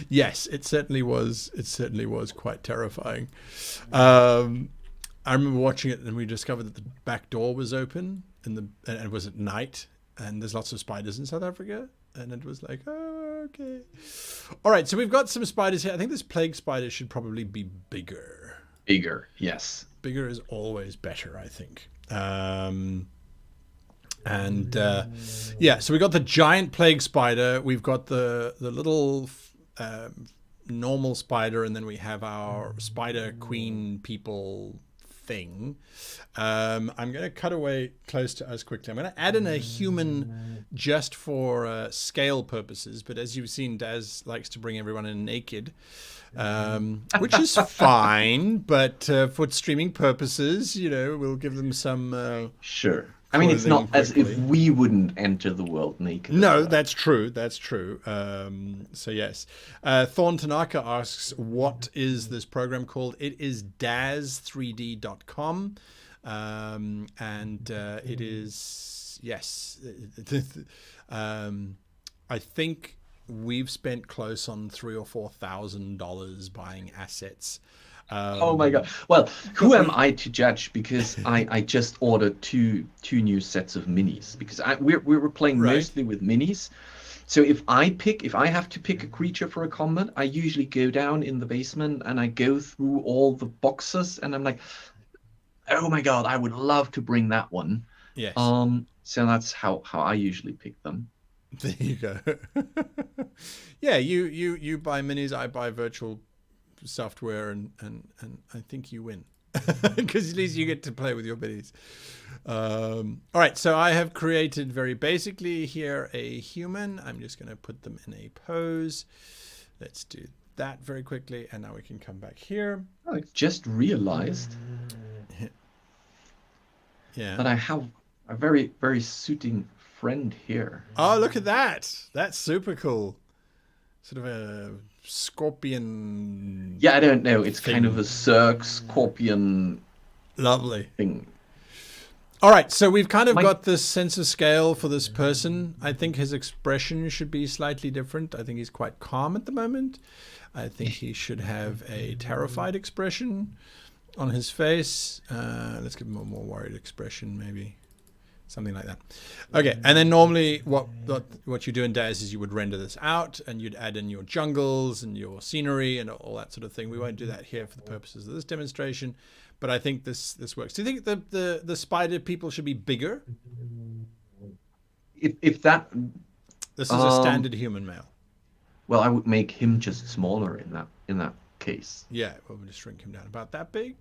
Yes, it certainly was. It certainly was quite terrifying. I remember watching it, and we discovered that the back door was open, and it was at night, and there's lots of spiders in South Africa, and it was like, oh Okay. All right, so we've got some spiders here. I think this plague spider should probably be bigger. Bigger, yes. Bigger is always better, I think. Yeah, so we got the giant plague spider. We've got the little normal spider, and then we have our spider queen people thing. I'm going to cut away close to us quickly. I'm going to add in a human just for scale purposes, but as you've seen, Daz likes to bring everyone in naked, which is fine, but for streaming purposes, you know, we'll give them some... Sure. I mean, it's not as if we wouldn't enter the world naked. No, that's true. That's true. So yes. Thorn Tanaka asks, what is this program called? It is daz3d.com. And it is, yes. I think we've spent close on $3,000 or $4,000 buying assets. Oh my god. Well, who am I to judge? Because I just ordered two new sets of minis, because we were playing mostly with minis. So if I have to pick a creature for a combat, I usually go down in the basement and I go through all the boxes and I'm like, oh my god, I would love to bring that one. Yes. So that's how I usually pick them. There you go. Yeah, you buy minis, I buy virtual software, and I think you win because at least you get to play with your minis. All right, so I have created very basically here a human. I'm just going to put them in a pose. Let's do that very quickly, and now we can come back here. I just realized that I have a very, very suiting friend here. Oh, look at that. That's super cool. Sort of a scorpion. Yeah, I don't know. It's kind of a Zerg scorpion. Lovely thing. All right, so we've kind of got this sense of scale for this person. I think his expression should be slightly different. I think he's quite calm at the moment. I think he should have a terrified expression on his face. Let's give him a more worried expression, maybe. Something like that. Okay, and then normally what you do in Daz is you would render this out and you'd add in your jungles and your scenery and all that sort of thing. We won't do that here for the purposes of this demonstration, but I think this works. Do you think the spider people should be bigger? If that... This is a standard human male. Well, I would make him just smaller in that case. Yeah, well, we'll just shrink him down. About that big?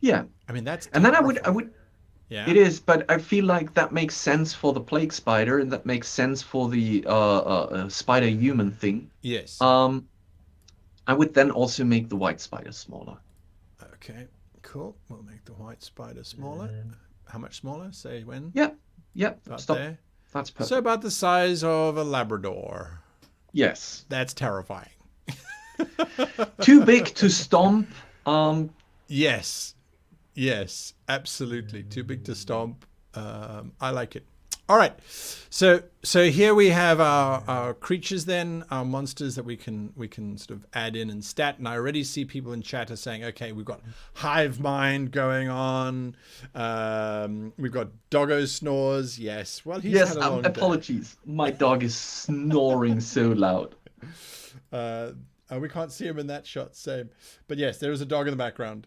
Yeah. I mean, that's... And then I would... Yeah. It is, but I feel like that makes sense for the plague spider, and that makes sense for the spider human thing. Yes. I would then also make the white spider smaller. Okay, cool. We'll make the white spider smaller. How much smaller? Say when? Yeah. About Stop. there. That's perfect. So about the size of a Labrador. Yes. That's terrifying. Too big to stomp. Yes. Yes, absolutely. Too big to stomp. I like it. All right. So here we have our creatures then, our monsters that we can sort of add in and stat. And I already see people in chat are saying, okay, we've got hive mind going on. We've got doggo snores. Yes. Well, he's had a long apologies. Day. My dog is snoring so loud. We can't see him in that shot, same. But yes, there is a dog in the background.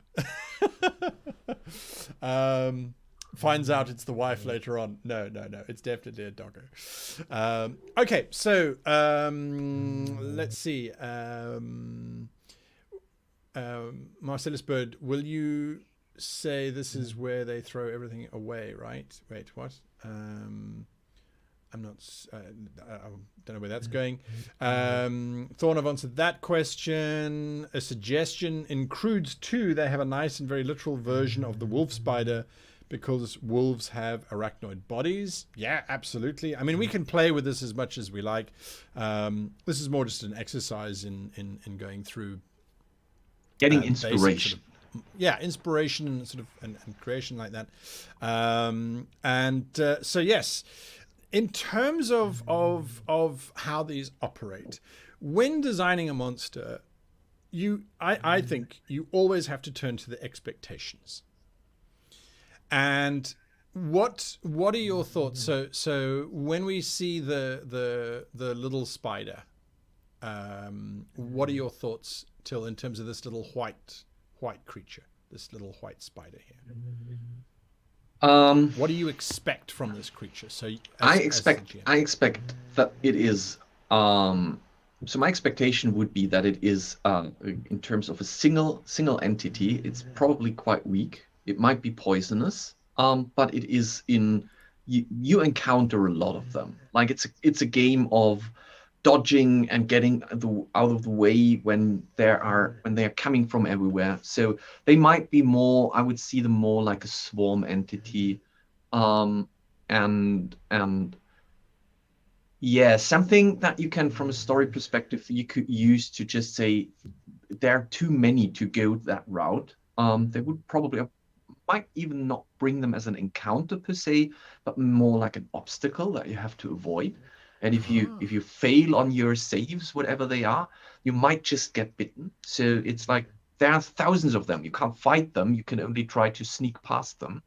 Finds out it's the wife later on. No, it's definitely a doggo. Okay, so let's see. Marcellus Bird, will you say this is where they throw everything away, right? Wait, what? I'm not. I don't know where that's going. Thorn, I've answered that question. A suggestion in Crudes 2, they have a nice and very literal version of the wolf spider because wolves have arachnoid bodies. Yeah, absolutely. I mean, we can play with this as much as we like. This is more just an exercise in going through getting inspiration. Sort of, inspiration and sort of and creation like that. So yes. In terms of how these operate, when designing a monster, I think you always have to turn to the expectations. And what are your thoughts? So when we see the little spider, what are your thoughts, Till, in terms of this little white creature, this little white spider here? What do you expect from this creature? So I expect that it is. So my expectation would be that it is, in terms of a single entity, it's probably quite weak. It might be poisonous, but it is you encounter a lot of them. Like it's a game of dodging and getting out of the way when they're coming from everywhere. So they might be more. I would see them more like a swarm entity, and yeah, something that you can, from a story perspective, you could use to just say there are too many to go that route. They would probably might even not bring them as an encounter per se, but more like an obstacle that you have to avoid. And if you fail on your saves, whatever they are, you might just get bitten. So it's like there are thousands of them. You can't fight them. You can only try to sneak past them.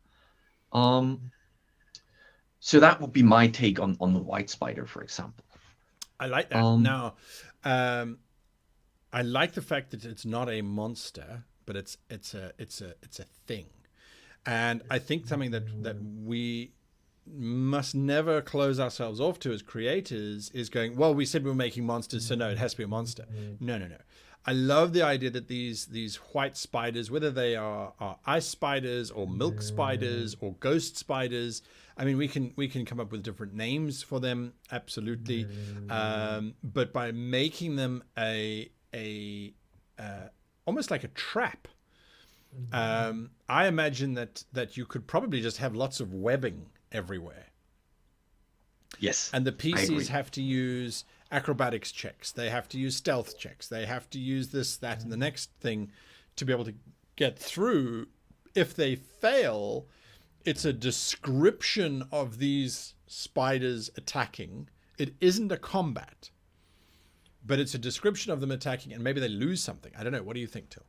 So that would be my take on the white spider, for example. I like that. Now, I like the fact that it's not a monster, but it's a thing. And I think something that we must never close ourselves off to as creators is going, well, we said we were making monsters, so no, it has to be a monster. No. I love the idea that these white spiders, whether they are ice spiders or milk spiders or ghost spiders, I mean, we can come up with different names for them, absolutely. But by making them a almost like a trap, I imagine that you could probably just have lots of webbing everywhere. Yes. And the PCs have to use acrobatics checks. They have to use stealth checks. They have to use this, that, and the next thing to be able to get through. If they fail, it's a description of these spiders attacking. It isn't a combat, but it's a description of them attacking, and maybe they lose something. I don't know. What do you think, Till?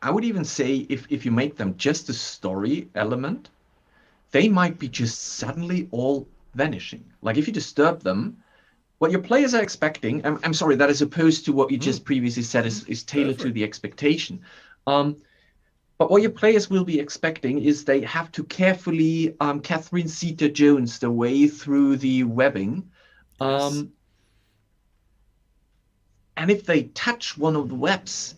I would even say if you make them just a story element, they might be just suddenly all vanishing. Like if you disturb them, what your players are expecting, I'm sorry, that is opposed to what you just previously said is tailored to the expectation. But what your players will be expecting is they have to carefully Catherine Zeta-Jones their way through the webbing. Yes. And if they touch one of the webs,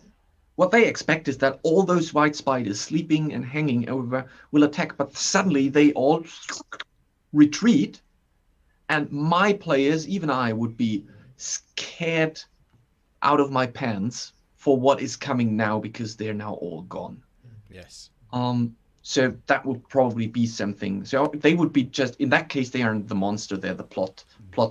what they expect is that all those white spiders sleeping and hanging over will attack, but suddenly they all retreat. And my players, even I, would be scared out of my pants for what is coming now because they're now all gone. Yes. So that would probably be something. So they would be just, in that case, they aren't the monster, they're the plot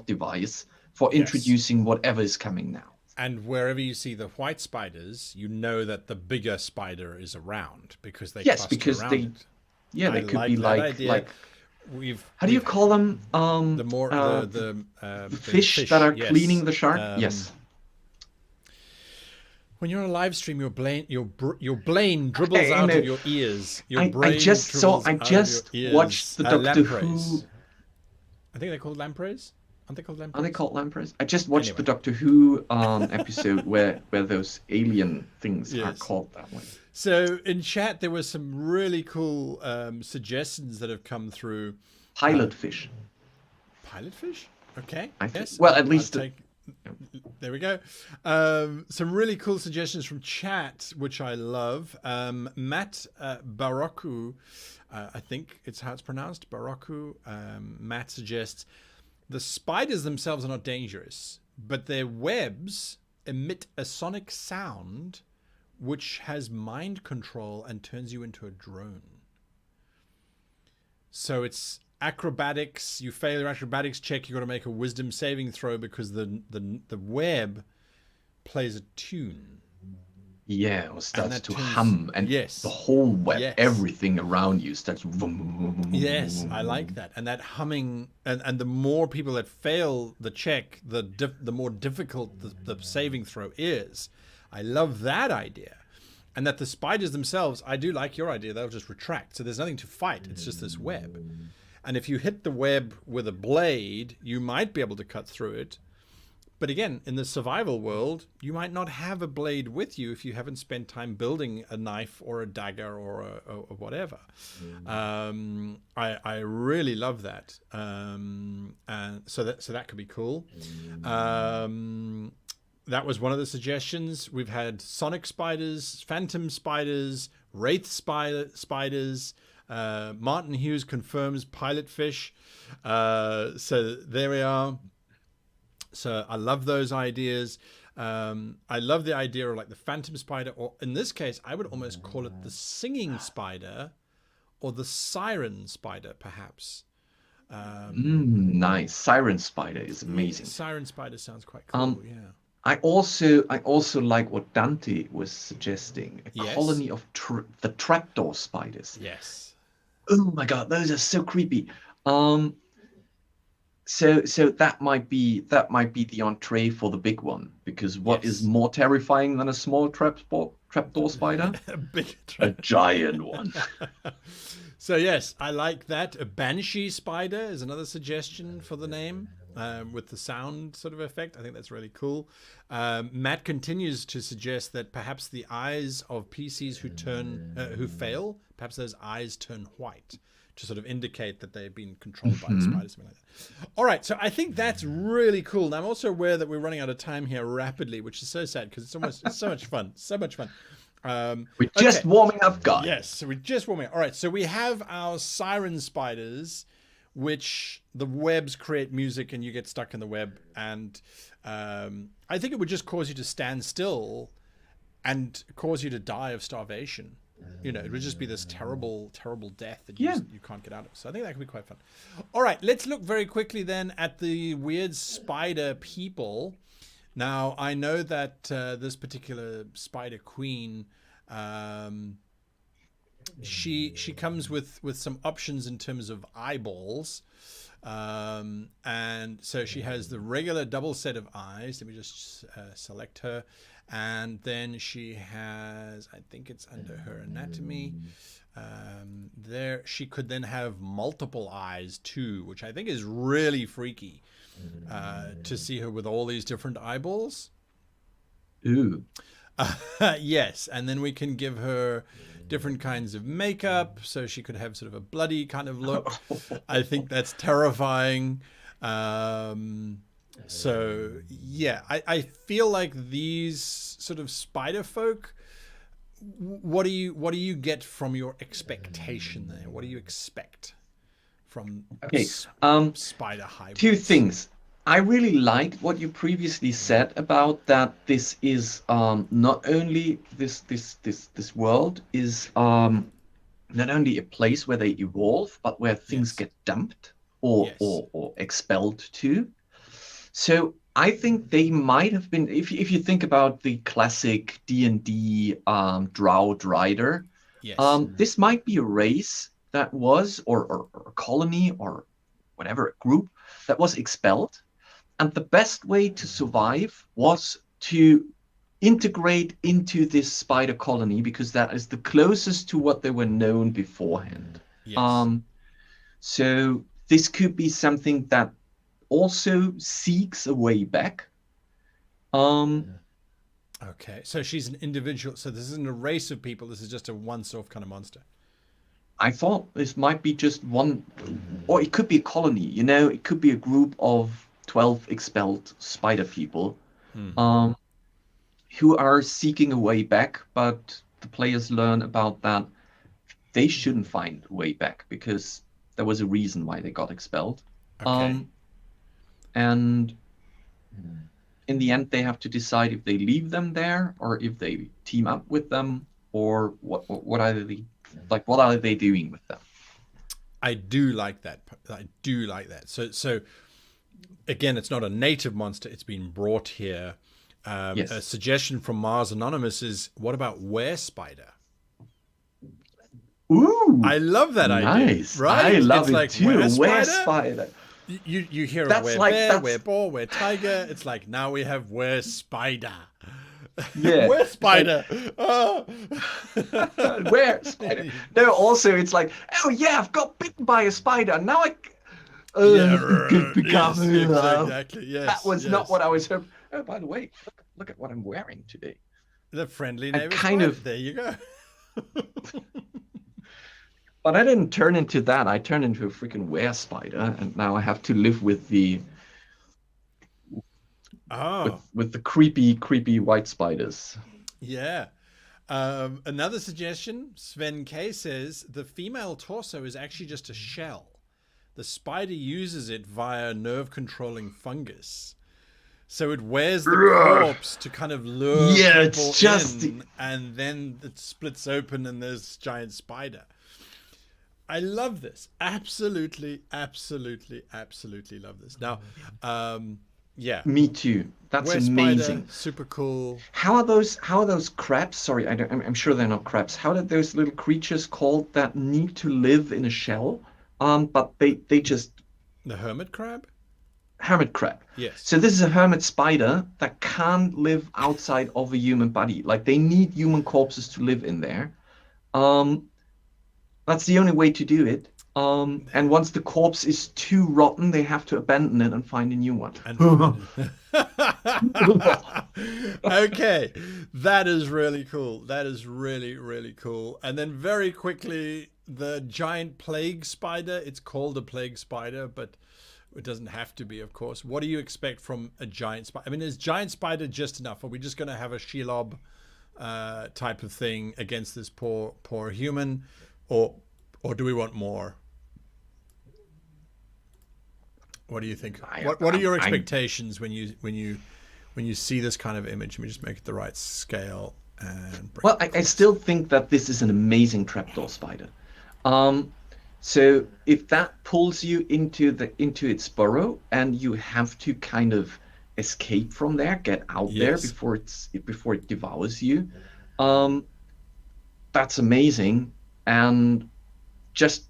device for introducing whatever is coming now. And wherever you see the white spiders, you know that the bigger spider is around because they yes, cluster because around they it. yeah they could be like how do you call them? The fish that are cleaning the shark. Yes. When you're on a live stream, your brain dribbles out of your ears. I just watched the Doctor Who. I think they're called lampreys. Aren't they called lampreys? Are they called lampreys? I just watched the Doctor Who episode where those alien things are called that way. So in chat, there were some really cool suggestions that have come through. Pilot fish. Pilot fish? Okay. Yes. Well, at least. There we go. Some really cool suggestions from chat, which I love. Matt Baroku, I think it's how it's pronounced, Baroku. Matt suggests the spiders themselves are not dangerous, but their webs emit a sonic sound which has mind control and turns you into a drone. So it's acrobatics. You fail your acrobatics check, you got to make a wisdom saving throw because the web plays a tune. Yeah, or starts to hum, and the whole web, everything around you starts. Yes, I like that, and that humming, and the more people that fail the check, the more difficult the saving throw is. I love that idea. And that the spiders themselves, I do like your idea, they'll just retract. So there's nothing to fight. It's just this web. And if you hit the web with a blade, you might be able to cut through it. But again, in the survival world, you might not have a blade with you if you haven't spent time building a knife or a dagger or whatever. I really love that. And so that could be cool. That was one of the suggestions. We've had sonic spiders, phantom spiders, wraith spiders. Martin Hughes confirms pilot fish. So there we are. So I love those ideas. I love the idea of like the phantom spider, or in this case, I would almost call it the singing spider or the siren spider, perhaps. Nice. Siren Spider is amazing. Siren Spider sounds quite cool, yeah. I also like what Dante was suggesting. A Yes. colony of the Trapdoor Spiders. Yes. Oh my god, those are so creepy. So that might be the entree for the big one, because what is Yes. more terrifying than a small trapdoor spider? A big A giant one. So yes, I like that. A banshee spider is another suggestion for the name, with the sound sort of effect. I think that's really cool. Matt continues to suggest that perhaps the eyes of PCs who fail, perhaps those eyes turn white to sort of indicate that they've been controlled by the spider, something like that. All right, so I think that's really cool. And I'm also aware that we're running out of time here rapidly, which is so sad because it's so much fun, so much fun. We're just warming up, guys. Yes, so we're just warming up. All right, so we have our siren spiders, which the webs create music and you get stuck in the web. And I think it would just cause you to stand still and cause you to die of starvation. You know, it would just be this terrible, terrible death that you can't get out of. So I think that could be quite fun. All right, let's look very quickly then at the weird spider people. Now, I know that this particular spider queen, she comes with some options in terms of eyeballs. And so she has the regular double set of eyes. Let me just select her. And then she has, I think it's under her anatomy. There, she could then have multiple eyes too, which I think is really freaky to see her with all these different eyeballs. Ooh. Yes, and then we can give her different kinds of makeup, so she could have sort of a bloody kind of look. I think that's terrifying. So yeah, I feel like these sort of spider folk. What do you get from your expectation there? What do you expect from spider hybrids? Two things. I really liked what you previously said about that. This is not only this world is not only a place where they evolve, but where things get dumped or expelled to. So I think they might have been, if you think about the classic D&D Drought Rider, this might be a race that was, or a colony, or whatever, a group that was expelled. And the best way to survive was to integrate into this spider colony, because that is the closest to what they were known beforehand. Yes. So this could be something that also seeks a way back. Okay, so she's an individual. So this isn't a race of people. This is just a one-off kind of monster. I thought this might be just one, or it could be a colony. You know, it could be a group of 12 expelled spider people who are seeking a way back, but the players learn about that they shouldn't find a way back because there was a reason why they got expelled. Okay. And in the end, they have to decide if they leave them there or if they team up with them, or what are they doing with them? I do like that. So again, it's not a native monster. It's been brought here. A suggestion from Mars Anonymous is, what about were spider? Ooh, I love that idea. Right? I love it's it like, too. were spider. You hear That's of were like- bear, that's- were boar, were tiger. It's like, now we have were spider. Yeah. Where spider? Oh. Where spider? No, also it's like, oh yeah, I've got bitten by a spider. Now I Yeah, become. yes, exactly. Yes, That was not yes. what I was hoping. Oh, by the way, look at what I'm wearing today. The friendly I neighbor kind spider. of, There you go. but I didn't turn into that. I turned into a freaking were spider, and now I have to live with the Oh, with the creepy white spiders. yeah. Another suggestion, Sven K says the female torso is actually just a shell. The spider uses it via nerve controlling fungus. So it wears the corpse to kind of lure Yeah, people it's just in, and then it splits open and there's a giant spider. I love this. Absolutely, absolutely, absolutely love this. Now, yeah. Me too. That's Were amazing. spider, super cool. How are those crabs? Sorry, I'm sure they're not crabs. How are those little creatures called that need to live in a shell? But they just The hermit crab? hermit crab. Yes. So this is a hermit spider that can't live outside of a human body. Like they need human corpses to live in there. That's the only way to do it. And once the corpse is too rotten, they have to abandon it and find a new one. Okay, that is really cool. That is really, really cool. And then very quickly, the giant plague spider. It's called a plague spider, but it doesn't have to be, of course. What do you expect from a giant spider? I mean, is giant spider just enough? Are we just going to have a Shelob type of thing against this poor human, or do we want more? What do you think? What are your expectations when you see this kind of image? Let me just make it the right scale and bring Well, I still think that this is an amazing trapdoor spider. So if that pulls you into its burrow and you have to kind of escape from there, get out there before it devours you, that's amazing. And just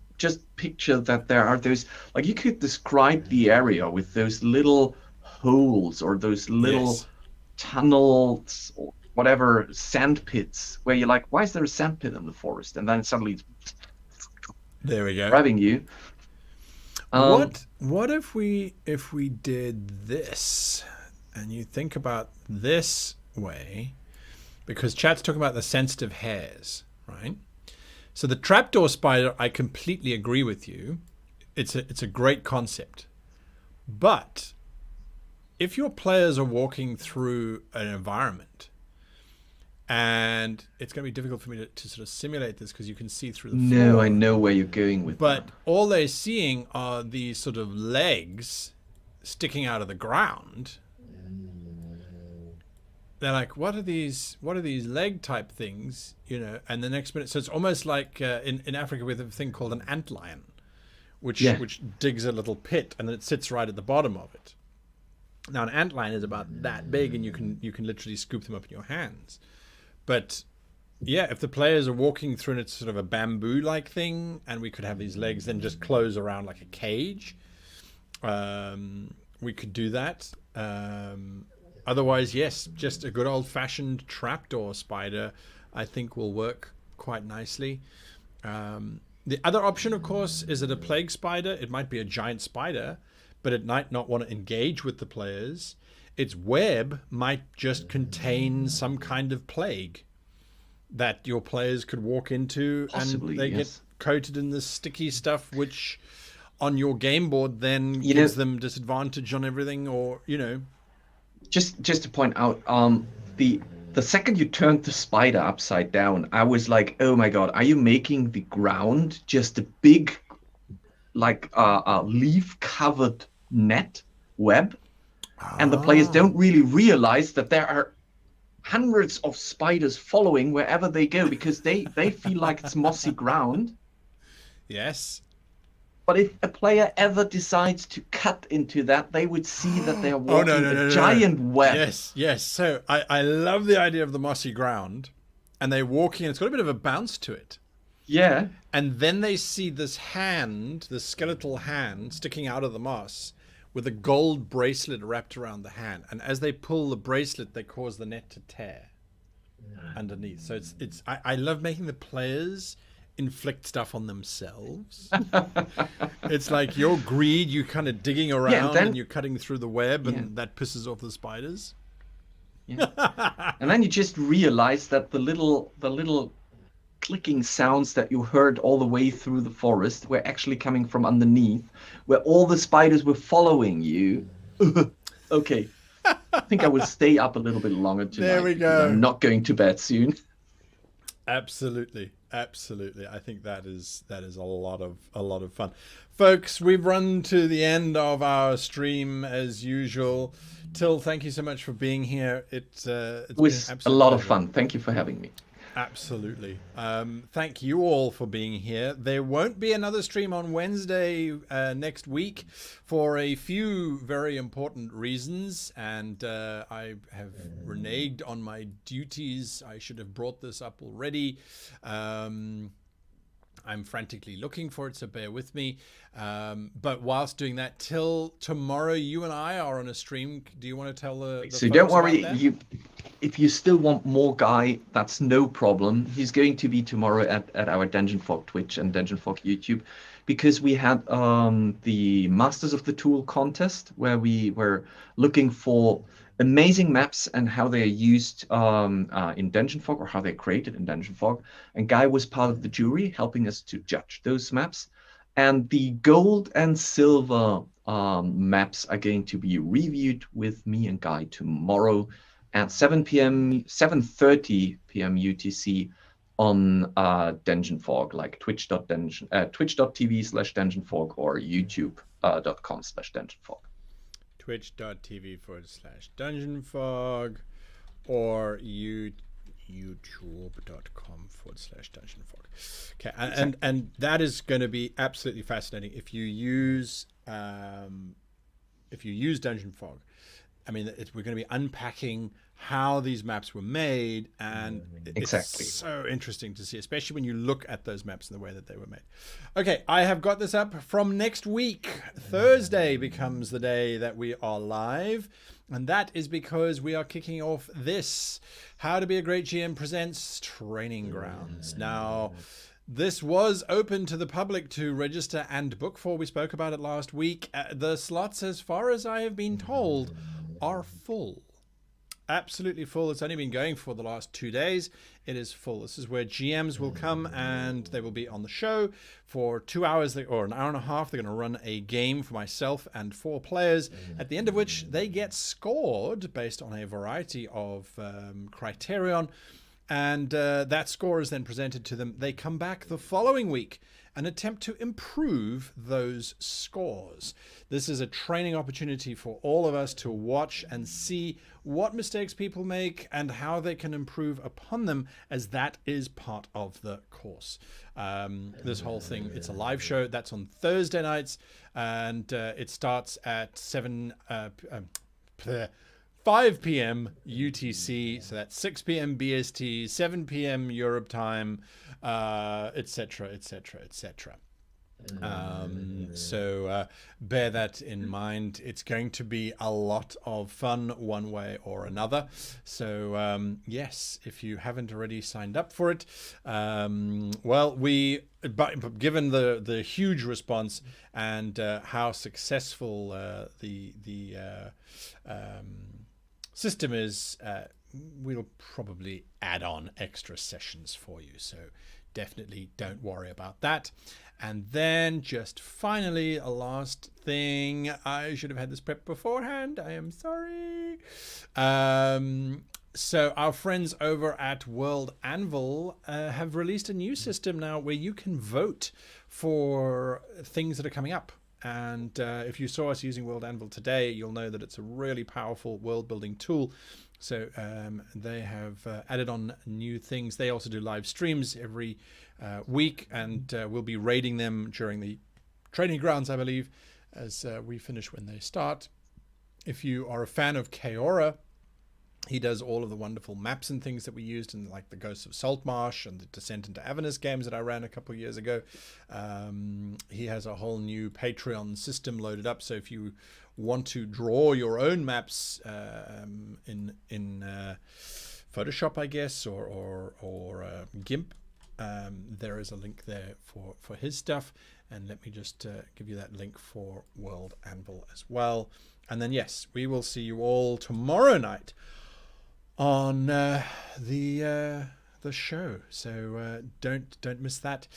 picture that there are those, like, you could describe the area with those little holes or those little tunnels or whatever, sand pits, where you're like, why is there a sand pit in the forest? And then suddenly it's there we go, grabbing you. What if we did this, and you think about this way, because chat's talking about the sensitive hairs, right? So the trapdoor spider, I completely agree with you. It's a great concept. But if your players are walking through an environment, and it's going to be difficult for me to sort of simulate this because you can see through the floor. No, I know where you're going with but that. All they're seeing are these sort of legs sticking out of the ground. They're like, what are these leg type things, you know? And the next minute, so it's almost like in Africa we have a thing called an antlion, which digs a little pit and then it sits right at the bottom of it. Now an antlion is about that big, and you can literally scoop them up in your hands. But yeah, if the players are walking through and it's sort of a bamboo like thing, and we could have these legs then just close around like a cage, we could do that. Otherwise, yes, just a good old-fashioned trapdoor spider, I think, will work quite nicely. The other option, of course, is that a plague spider, it might be a giant spider, but it might not want to engage with the players. Its web might just contain some kind of plague that your players could walk into. Possibly, and they get coated in this sticky stuff, which on your game board then gives them disadvantage on everything, or, you know. Just to point out, the second you turned the spider upside down, I was like, oh my god, are you making the ground just a big, like a leaf-covered net web? And the players don't really realize that there are hundreds of spiders following wherever they go, because they feel like it's mossy ground. Yes. But if a player ever decides to cut into that, they would see that they are walking a giant web. Yes. So I love the idea of the mossy ground, and they're walking, and it's got a bit of a bounce to it. Yeah. And then they see this hand, this skeletal hand, sticking out of the moss with a gold bracelet wrapped around the hand. And as they pull the bracelet, they cause the net to tear. underneath. So I love making the players inflict stuff on themselves. It's like your greed, you kind of digging around and you're cutting through the web, and that pisses off the spiders. And then you just realize that the little clicking sounds that you heard all the way through the forest were actually coming from underneath, where all the spiders were following you. Okay, I think I will stay up a little bit longer tonight. There we go. I'm not going to bed soon. Absolutely. I think that is a lot of fun, folks. We've run to the end of our stream as usual. Till, thank you so much for being here. It was a lot of fun. Thank you for having me. Absolutely. Thank you all for being here. There won't be another stream on Wednesday next week for a few very important reasons, and I have reneged on my duties. I should have brought this up already. I'm frantically looking for it, so bear with me. But whilst doing that, till tomorrow, you and I are on a stream. Do you want to tell the so folks don't worry, about that? If you still want more Guy, that's no problem. He's going to be tomorrow at our Dungeon Fog Twitch and Dungeon Fog YouTube, because we had the Masters of the Tool contest where we were looking for amazing maps and how they are used in Dungeon Fog, or how they're created in Dungeon Fog. And Guy was part of the jury, helping us to judge those maps. And the gold and silver maps are going to be reviewed with me and Guy tomorrow at 7:30 p.m. UTC on Dungeon Fog, like twitch.tv/Dungeon Fog or youtube.com/Dungeon Fog. Twitch.tv/Dungeon Fog or youtube.com/Dungeon Fog. Okay, and that is going to be absolutely fascinating if you use Dungeon Fog. I mean, we're going to be unpacking how these maps were made, and exactly. It's so interesting to see, especially when you look at those maps and the way that they were made. Okay, I have got this up from next week. Thursday becomes the day that we are live, and that is because we are kicking off this How to Be a Great GM Presents Training Grounds. Now, this was open to the public to register and book for. We spoke about it last week. The slots, as far as I have been told, are full. Absolutely full. It's only been going for the last 2 days. It is full. This is where GMs will come and they will be on the show for 2 hours or an hour and a half. They're going to run a game for myself and 4 players, at the end of which they get scored based on a variety of criterion. And that score is then presented to them. They come back the following week and attempt to improve those scores. This is a training opportunity for all of us to watch and see what mistakes people make and how they can improve upon them, as that is part of the course. This whole thing, it's a live show. That's on Thursday nights, and it starts at 5 p.m. UTC, so that's 6 p.m. BST, 7 p.m. Europe time, etc., etc., etc. So bear that in mind. It's going to be a lot of fun one way or another. So yes, if you haven't already signed up for it, well, but given the huge response and how successful the system is, we'll probably add on extra sessions for you, so definitely don't worry about that. And then just finally, a last thing, I should have had this prep beforehand, I am sorry. So our friends over at World Anvil have released a new system now where you can vote for things that are coming up. And if you saw us using World Anvil today, you'll know that it's a really powerful world building tool. So they have added on new things. They also do live streams every week, and we'll be raiding them during the training grounds, I believe, as we finish when they start. If you are a fan of Kaora, he does all of the wonderful maps and things that we used in, like the Ghosts of Saltmarsh and the Descent into Avernus games that I ran a couple of years ago. He has a whole new Patreon system loaded up, so if you want to draw your own maps for Photoshop, I guess, or GIMP. There is a link there for his stuff. And let me just give you that link for World Anvil as well. And then, yes, we will see you all tomorrow night on the show. So don't miss that.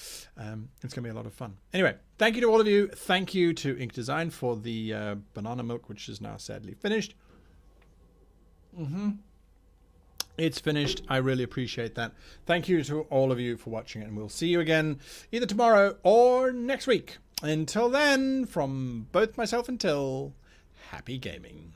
It's gonna be a lot of fun. Anyway, thank you to all of you. Thank you to Ink Design for the banana milk, which is now sadly finished. It's finished. I really appreciate that. Thank you to all of you for watching, and we'll see you again either tomorrow or next week. Until then, from both myself and Till, happy gaming.